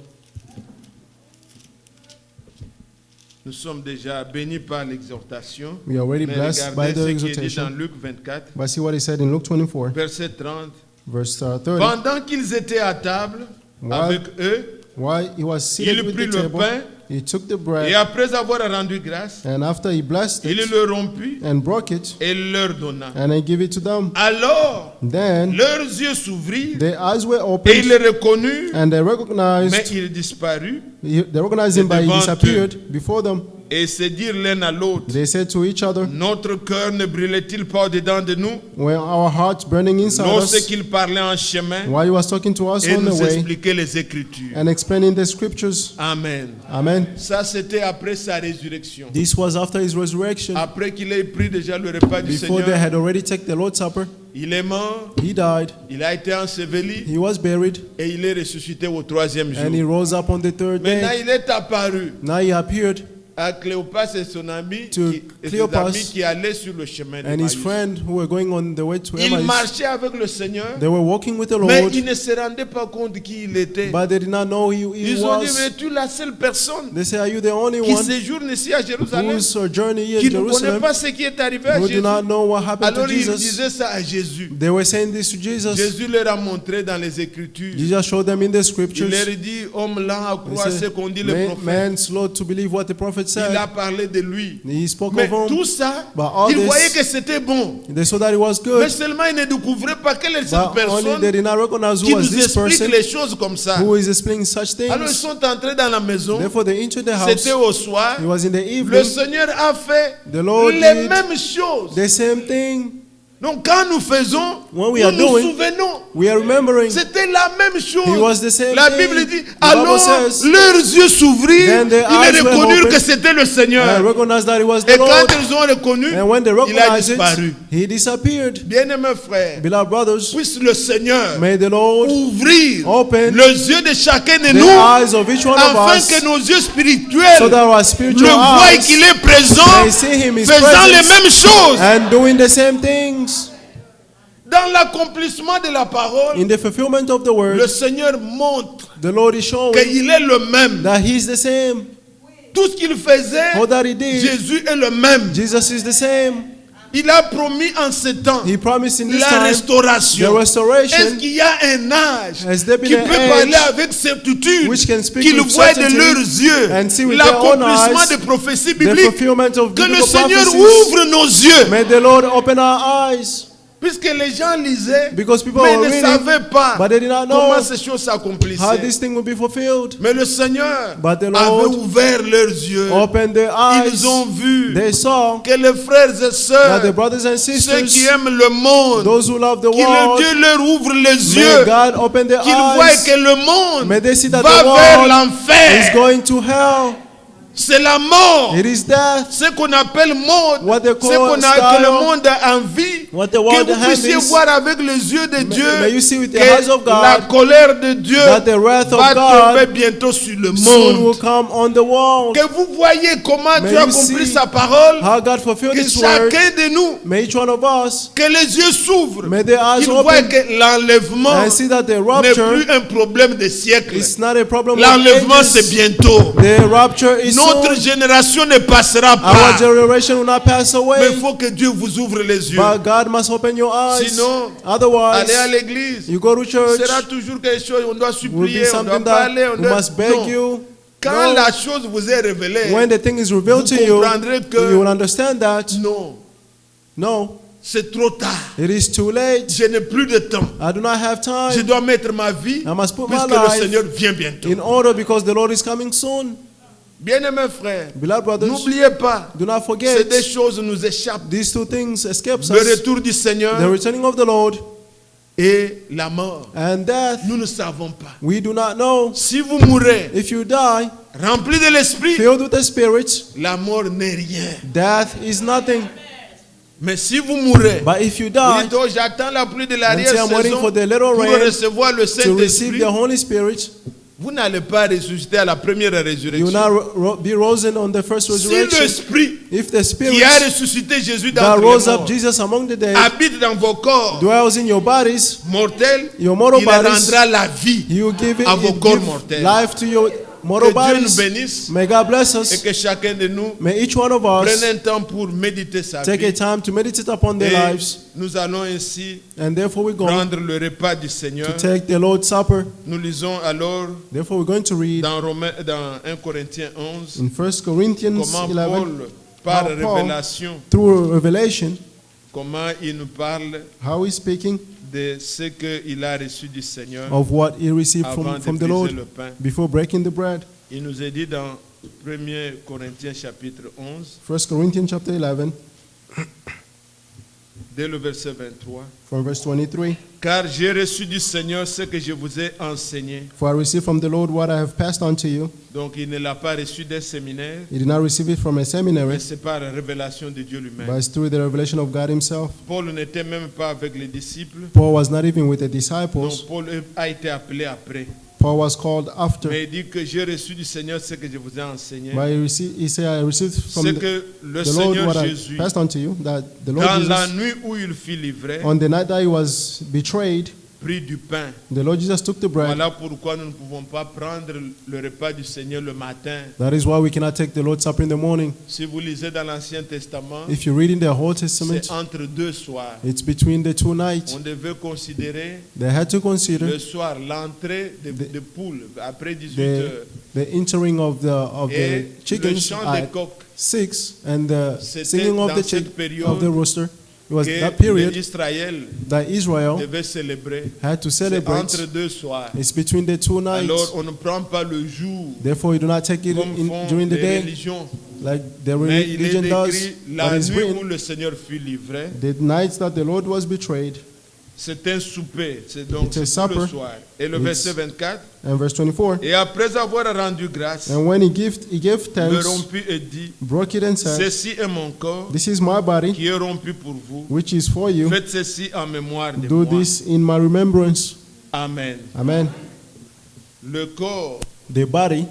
nous sommes déjà bénis par l'exhortation. We are already Mais blessed by regardez the ce qui est dit exhortation. dans Luc 24, But see what he said in Luke 24, verset 30. verse 30. Pendant qu'ils étaient à table What? avec eux, While he was seated il with prit the le table, pain he took the et bread, après avoir rendu grâce, and after he blessed il it le rompit and broke it, et leur donna. and he gave it to them. Alors, Then leurs yeux s'ouvrirent their eyes were et opened, ils le reconnurent, and they mais recognized, il disparut they recognized him, but he devant disappeared before them. et se dirent l'un à l'autre, They said to each other, notre cœur ne brûlait-il pas au-dedans de nous were our hearts burning inside us lorsqu'il parlait en chemin while he was talking to us et on the nous way expliquait les Écritures. and explaining the scriptures? Amen. Amen. Ça, c'était après sa résurrection. This was after his resurrection, Après qu'il ait pris déjà le repas du before they Seigneur, had already taken the Lord's Supper. il est mort, He died, il a été enseveli he was buried, et il est ressuscité au troisième jour. and he rose up on the third Maintenant, day. il est apparu Now he appeared, à Cléopas et son ami To et ses Cleopas amis qui allaient sur le chemin de and his Emmaüs. friend who were going on the way to Il Emmaus. marchait avec le Seigneur, They were walking with the mais Lord, il ne se rendait pas compte qui il était. but they did not know he Ils ont dit, mais was. tu es la seule personne They say, are you the only qui one séjourne ici à Jérusalem, whose journey here qui in ne connaît Jerusalem, pas ce qui est arrivé à who do Jésus? not know what happened to Alors il Jesus? disait ça à Jésus. They were saying this to Jesus. Jésus leur a montré dans les Écritures. Jesus showed them in the Il scriptures. leur dit, homme lent à He croire ce said, qu'ont dit les prophètes. man slow to believe what the prophet Il said. a parlé de lui. He spoke Mais of him. tout ça, But all il this- voyait que c'était bon. They saw that it was Mais good, seulement il ne découvrait pas quelle est cette but only personne they did not recognize qui who was nous this explique person les choses comme ça. who is explaining such Alors ils things. sont entrés dans la maison. Therefore they entered the house. C'était au soir. It was in the Le evening. Seigneur a fait The Lord les did mêmes choses. the same thing. Donc quand nous faisons, When we nous are nous doing, souvenons. we are remembering. C'était la même It chose. was the same La thing. Bible dit, The alors Bible says, leurs yeux s'ouvrirent, Then their ils eyes were reconnurent opened, que c'était le and Seigneur. recognized that it was Et the quand Lord. ils ont reconnu, And when they il a recognized disparu. it, he disappeared. Bien-aimés frères, Beloved brothers, puisse le Seigneur may the Lord ouvrir open les yeux de chacun de the nous, eyes of each one of afin us, que nos yeux spirituels so that our le spiritual voient eyes qu'il est présent, may see him, his faisant les presence, mêmes choses. and doing the same things. Dans l'accomplissement de la parole, In the fulfillment of the le word, Seigneur montre the Lord is showing qu'il est le même. that He's the same. Tout ce qu'il faisait, All that He did, Jésus est le même. Jesus is the same. Il a promis en ce temps He promised in this la time the restauration. Est-ce restoration qu'il y a un âge Has there been qui an peut age parler avec certitude, which can speak qu'ils with voient de certainty leurs yeux and see with their own l'accomplissement eyes des prophéties the bibliques? fulfillment of Que le biblical Seigneur prophecies? ouvre nos yeux. May the Lord open our eyes. Puisque les gens lisaient, Because people mais were ne reading, savaient pas but they did not know comment ces choses how s'accomplissaient. this thing will be fulfilled. Mais le Seigneur But the avait Lord ouvert leurs yeux. Open their eyes. Ils ont vu They saw que les frères et that sœurs, the brothers and ceux sisters, qui aiment le monde, those who love the que le world, Dieu leur ouvre les may yeux, God open their qu'ils voient eyes. que le monde May they see that va the vers world is l'enfer. going to hell. C'est la mort. It is death. Ce qu'on appelle mode, What they ce call que le style, monde a envie, what the que world vous puissiez handles. voir avec les yeux de Dieu May you see with the que eyes of God la colère de Dieu that the wrath of va God tomber bientôt sur le soon will monde. come on the world. Que vous voyez comment May Dieu you accomplit see sa parole, How God fulfilled que His word. chacun de nous, May each one of us, que les yeux s'ouvrent, may their eyes qu'il voit open que l'enlèvement and see that the n'est rapture plus un problème de siècles. is not a problem of L'enlèvement c'est ages. bientôt. The rapture is Notre soon. génération ne passera Our pas. generation will not pass Mais away. il faut que Dieu vous ouvre les yeux. But God must open your eyes. Sinon, Otherwise, aller à l'église you go to church, sera toujours quelque chose, on doit will supplier, be on doit something parler, that on we doit... must beg Non. you. Quand No. la chose vous est révélée, When the thing is revealed vous to you, comprendrez que you will understand that non, no, c'est trop tard. it is too late. Je n'ai plus de temps. I do not have Je time dois mettre ma vie I must put my puisque le life Seigneur vient bientôt. in order because the Lord is coming soon. Bien-aimés frères, Beloved brothers, n'oubliez pas, do not ces forget deux choses nous échappent. these two things escapes Le us. retour du Seigneur The returning of the Lord et la mort. and death. Nous ne savons pas. We do not know. Si vous mourrez If you die, rempli de l'Esprit, filled with the Spirit, la mort n'est rien. death is nothing. Mais si vous mourrez, But if you vous die, dites, oh, j'attends la pluie de and say, I'm waiting l'arrière-saison for the little pour rain recevoir le to receive Saint-Esprit, the Holy Spirit, vous n'allez pas ressusciter à la première you will résurrection. not be risen on the first Si resurrection. l'Esprit If the Spirit qui a ressuscité Jésus that d'entre les rose up morts Jesus among the dead habite dans vos corps dwells in your bodies, mortels, your mortal il bodies, rendra la vie He will give it à vos He corps give mortels. life to your Que mortal Dieu nous bodies. bénisse May God bless et us. que chacun de nous May each one of us prenne un temps pour méditer sa take a vie. time to meditate upon their Et lives. nous allons ainsi And therefore we go prendre le repas du Seigneur. to take the Lord's Supper. Nous lisons alors Therefore we're going to read dans 1 Corinthiens 11 in 1 Corinthians comment 11, Paul, par how Paul, révélation, through revelation, comment il nous parle how he's speaking de ce qu'il a reçu du Seigneur of what he received avant from de the briser Lord le pain. before breaking the bread. Il nous est dit dans 1 Corinthiens chapitre 11, 1 Corinthians chapter 11, dès le verset 23. from verse 23. Car j'ai reçu du Seigneur ce que je vous ai enseigné. For I received from the Lord what I have passed on to you. Donc il ne l'a pas reçu d'un séminaire, He did not receive it from a mais seminary, c'est par la révélation de Dieu lui-même. but it's through the revelation of God himself. Paul n'était même pas avec les disciples, Paul was not even with the donc disciples. Paul a été appelé après. Paul was called after. Mais il dit que j'ai reçu du Seigneur ce que je vous ai enseigné. But he said, I received from C'est the, que le the Lord Seigneur what I Jésus, passed on to you, that the Lord dans la Jesus, nuit où il fut livré, on the night that he was betrayed, prit du pain. the Lord Jesus took the bread. Voilà pourquoi nous ne pouvons pas prendre le repas du Seigneur le matin. That is why we cannot take the Lord's Supper in the morning. Si vous lisez dans l'Ancien Testament, If you read in the Old Testament, c'est entre deux soirs. it's between the two nights. On devait considérer They had to consider le soir l'entrée de poules après 18 the, heures the entering of the et le chickens chant des at coqs 6 and the C'était singing of dans the cette période of the rooster. It was that que period Israël that Israel devait célébrer. had to C'est celebrate. entre deux soirs. It's between the two nights. Alors on ne prend pas le jour Therefore, you do not take it comme font during the les day religions. like the Mais il est religion does. écrit But la it's nuit où written, le Seigneur fut livré. the nights that the Lord was betrayed. C'est un souper. C'est donc It's a c'est tout le supper. soir. Et le It's- verset 24. And verse 24. Et après avoir rendu grâce, And when he gave le thanks, rompit et dit, broke it and said, ceci est mon corps "This is my body, qui est rompu pour vous. which is for you. Faites ceci en mémoire de Do moi. this in my remembrance." Amen. Amen. Le corps The body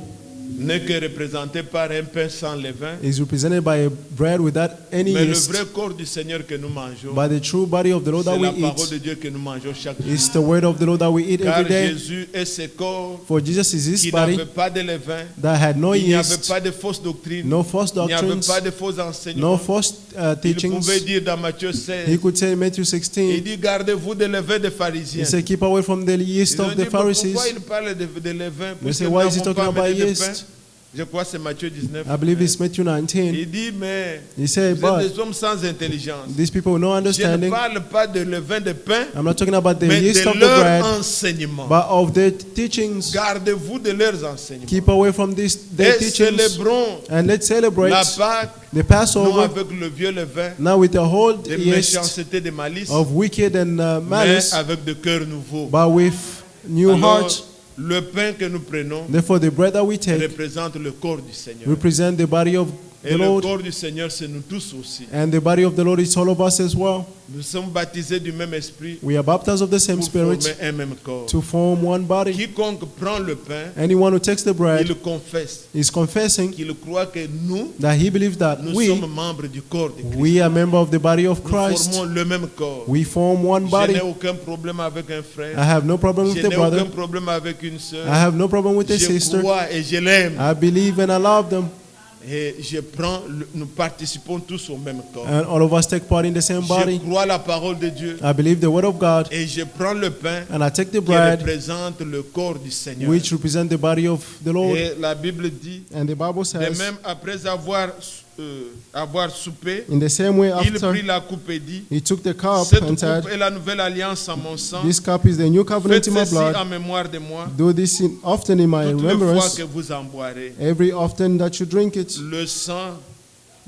n'est que représenté par un pain sans levain. is represented by a bread without any Mais le yeast. vrai corps du Seigneur que nous mangeons, But the true body of the Lord c'est that we la parole eat de Dieu que nous mangeons chaque jour. is the word of the Lord that we eat Car every day. Jésus et ses corps For Jesus is his qui body n'avaient pas de levain, that had no il n'y avait yeast, pas de fausses doctrines, no false il n'y avait doctrines, pas de faux no enseignements. false Il teachings. pouvait dire dans Matthieu He 16, could say in Matthew il 16, dit gardez-vous des levains des he pharisiens. said, keep away from the yeast Ils ont of dit, the mais pourquoi Pharisees. il parle de levain They puisque say, nous why is he n'avons talking pas about amené de yeast? pain? Je crois que c'est Matthieu 19. I believe it's Matthew 19. Il dit, mais He said, vous êtes but des hommes sans intelligence. these people with no Je ne understanding. parle pas de levain de pain, I'm not talking about the mais yeast de of the leur bread, enseignement. but of their teachings. Gardez-vous de leurs enseignements. Keep away from their Et teachings. célébrons And let's celebrate la Pâque, the non Passover, avec le vieux levain now with the whole de yeast méchanceté, de malice, of wicked and mais malice, avec de cœurs nouveaux. but with new Alors, hearts. le pain que nous prenons Therefore, the bread that we take représente le corps du Seigneur. represent the body of Et the le Lord, corps du Seigneur, c'est nous tous aussi. and the body of the Lord is all of us as well. Nous sommes baptisés du même esprit We are baptized of the same pour Spirit former un même corps. to form one body. Quiconque prend le pain, Anyone who takes the bread il confesse is confessing qu'il croit que nous, that he believes that nous we sommes membres du corps de Christ. are members of the body of Nous Christ. formons le même corps. We form one Je body. n'ai aucun problème avec un frère. I have no problem with Je the n'ai brother. aucun problème avec une sœur. I have no problem with the Je sister. crois et je l'aime. I believe and I love them. Et nous participons tous au même corps. And all of us take part in the same Je body. crois la parole de Dieu. I believe the word of God. Et je prends le pain And I take the qui bread, représente le corps du Seigneur. which represent the body of the Lord. Et la Bible dit, And the Bible de says, même après avoir soupé, in the same way il after prit la coupe et dit, he took the cup cette and coupe said, est la nouvelle alliance en mon sang. this cup is the new covenant Faites in my ceci blood. en mémoire de moi, Do this often in my toutes les fois remembrance. que vous en boirez. Every often that you drink it. Le sang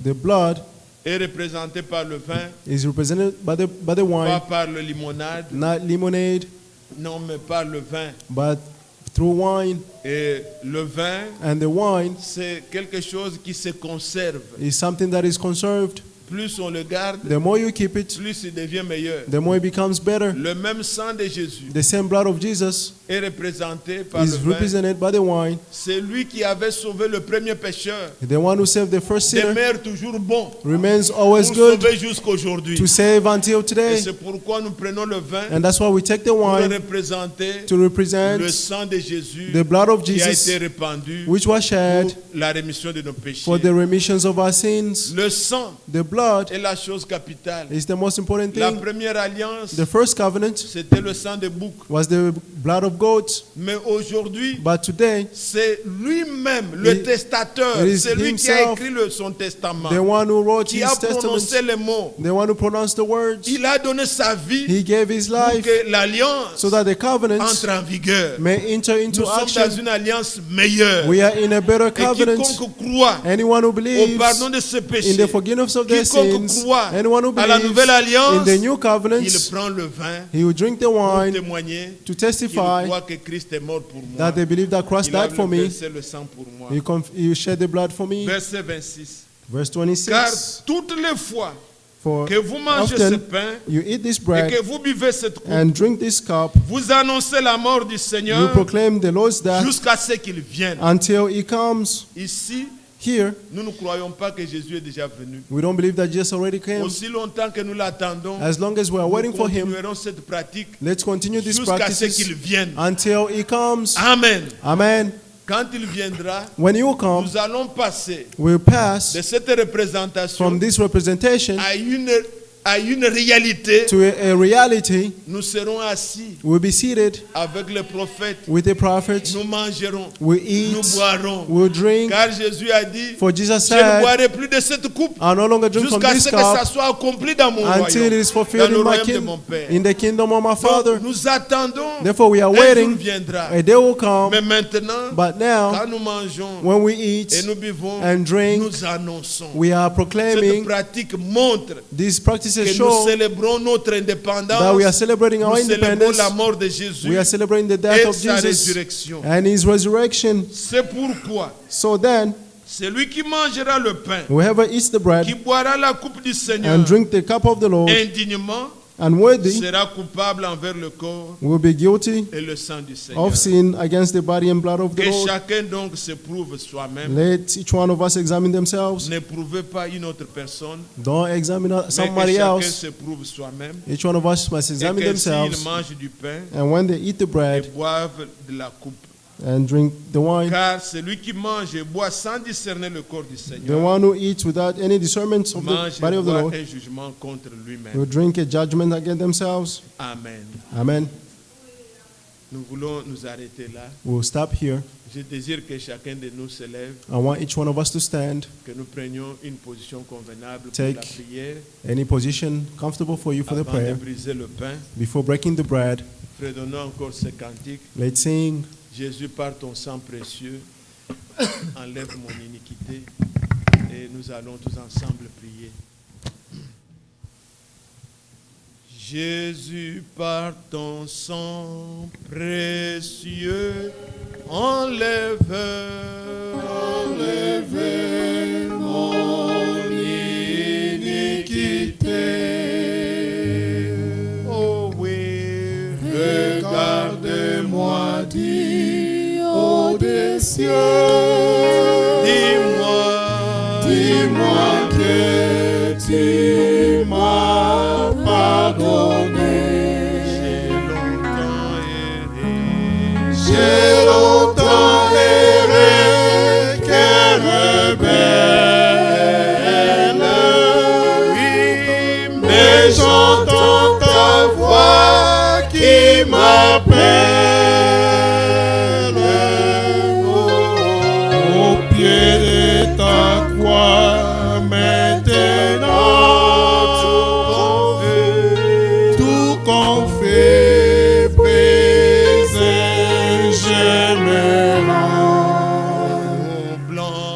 The blood est représenté par le vin, is represented by the pas wine, par le limonade, not lemonade, non, mais par le vin. but through wine. Et le vin, And the wine c'est quelque chose qui se conserve. is something that is conserved. Plus on le garde, The more you keep it, plus il devient meilleur. the more it becomes better. Le même sang de Jésus The same blood of Jesus est représenté par is le vin. represented by the wine. C'est lui qui avait sauvé le premier pécheur. The one who saved the first sinner Demeure toujours bon remains pour always good sauver jusqu'aujourd'hui. to save until Et today. c'est pourquoi nous prenons le vin And that's why we take the pour wine représenter to represent le sang de Jésus the blood of qui a été Jesus, répandu which was shed pour la rémission de nos péchés. for the remissions of our sins. Le sang The blood est la chose capitale. is the most important La thing. première alliance, The first covenant c'était le sang de bouc. was the blood of goats, Mais aujourd'hui, but today, c'est lui-même, le It- testateur, it is c'est lui qui a himself, écrit son testament, the one who wrote qui his a testament, prononcé les mots. the one who pronounced the words, Il a donné sa vie he gave his pour life que l'alliance so that the covenant entre en vigueur. may enter Nous into sommes dans action. une alliance meilleure. We are in a better Et covenant. quiconque croit Anyone who au believes pardon de ses in péchés, the forgiveness of their quiconque sins, croit anyone who à la believes nouvelle alliance, in the new il covenant, prend le vin he will drink the pour wine témoigner to qu'il testify croit que Christ est mort pour moi. that they believe that Christ Il a died for me. versé le sang pour moi. He shed the blood for me. Verset 26. Verse Car 26. toutes les fois For que vous mangez ce often pain you eat this et bread que vous buvez cette coupe, and drink this cup, vous annoncez la mort du you Seigneur proclaim the Lord's death jusqu'à ce qu'il vienne. until he comes. Ici, Here, nous ne croyons pas que Jésus est déjà venu. we don't believe that Jesus already came. Aussi longtemps que nous l'attendons, As long as we are nous waiting for him, continuerons cette pratique let's continue these jusqu'à ce qu'il practices vienne. until he comes. Amen. Amen. Quand il viendra, When you come, nous allons passer we'll pass de cette représentation from this representation à une réalité. to a reality. Nous serons assis We'll be seated avec les prophètes. with the prophets. Nous mangerons, We'll nous eat. boirons. We'll drink. Car Jésus a dit, For Jesus je ne said, boirai plus de cette coupe I'll no longer drink from jusqu'à this ce que ça cup soit accompli dans mon until it royaume, is dans fulfilled le in my royaume de mon Père. in the kingdom of my Father. Donc, nous attendons. Therefore, we are Un jour waiting. viendra. A day will come. Mais maintenant, But now, quand nous mangeons when we eat et nous buvons, and drink, nous annonçons. we are Cette proclaiming. pratique montre These practices que nous show célébrons notre that indépendance. we are celebrating our Nous célébrons independence. la mort de Jésus We are celebrating the death et of sa Jesus résurrection. and his resurrection. C'est pourquoi So then, celui qui mangera le pain, whoever eats the bread qui boira la coupe du Seigneur and drink the cup of the Lord indignement, unworthy sera coupable envers le corps will be guilty et le sang du Seigneur. of sin against the body and blood of the Que Lord. chacun donc se prouve soi-même. Let each one of us examine themselves. N'éprouvez pas une autre personne, Don't examine mais que somebody chacun else. se prouve soi-même. Each one of us must Et examine que s'ils themselves. mangent du pain And when they eat the et bread boivent de la coupe. and drink the wine, Car celui qui mange et boit sans discerner le corps du the Seigneur one who eats without any discernment of the mange body et of the boit Lord un jugement contre will lui-même. drink a judgment against themselves. Amen. Amen. Nous voulons nous arrêter là. We'll stop here. Je désire que chacun de nous se lève, I want each one of us to stand. que nous prenions une position convenable pour Take la prière any position comfortable for you for the avant de prayer. briser le pain. Before breaking the bread, Fredonnons encore ce cantique. let's sing. Jésus, par ton sang précieux, enlève mon iniquité. Et nous allons tous ensemble prier. Jésus, par ton sang précieux, enlève mon iniquité. Oh oui, regarde-moi, dis Haut des cieux, dis-moi que tu m'as pardonné. J'ai longtemps erré, Cœur rebelle, oui, mais j'entends ta voix qui m'appelle. Au pied de ta croix, maintenant tout confie, brisé, je me rends. blanc,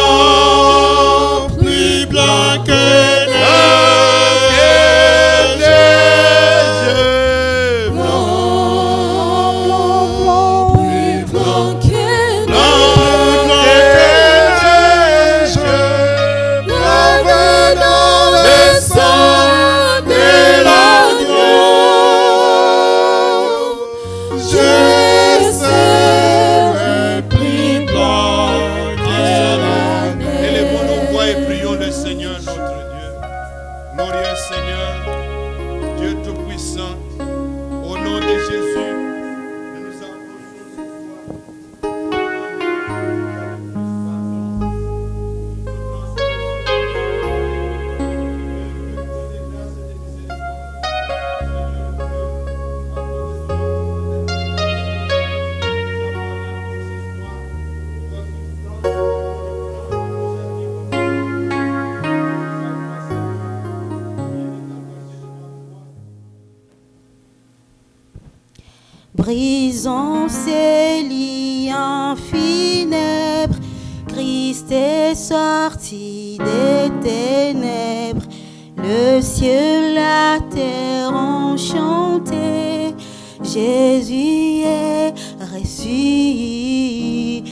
Blanc, plus blanc que Plus blanc que lavé dans le sang de l'agneau. Je serai plus blanc que la neige. élevons nos voix et prions le Seigneur notre Dieu. Glorieux Seigneur, Dieu Tout-Puissant, au nom de Jésus, nous nous approchons de Brisons ces liens funèbres, Christ est sorti des ténèbres, le ciel, la terre ont chanté, Jésus est ressuscité.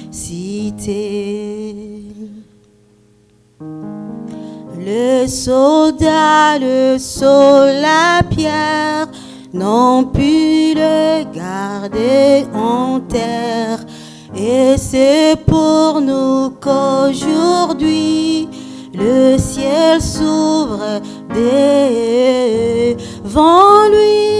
Le soldat, le sol, la pierre, n'ont pu le garder en terre. Et c'est pour nous qu'aujourd'hui le ciel s'ouvre devant lui.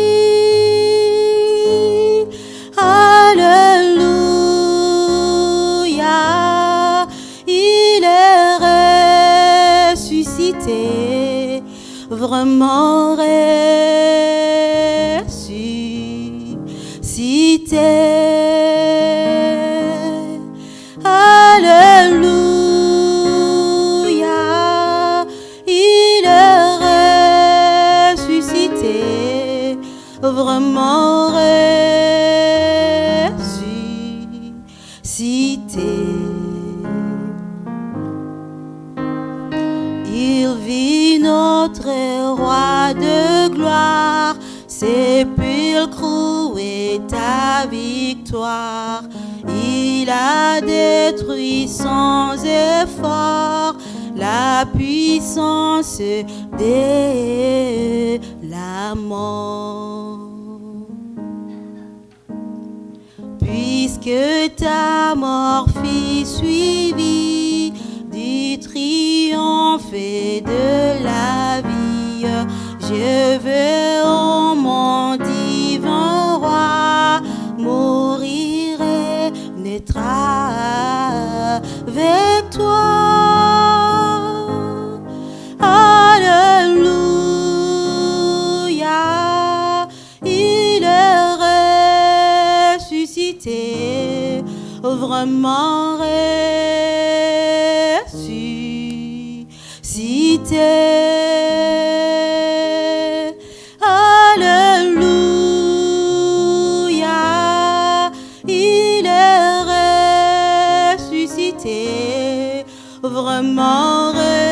Alléluia, il est ressuscité, vraiment Alléluia, il est ressuscité, vraiment ressuscité. Il vit notre roi de gloire, sépulcre où est ta victoire. Il a détruit sans effort la puissance de la mort. Puisque ta mort fit suivi du triomphe de la vie, je veux, ô mon divin roi, mourir et naître avec toi. Alléluia, il est ressuscité, vraiment ressuscité. Alléluia, il est ressuscité, vraiment ressuscité.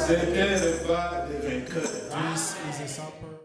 C'est un repas de vainqueur. This is a supper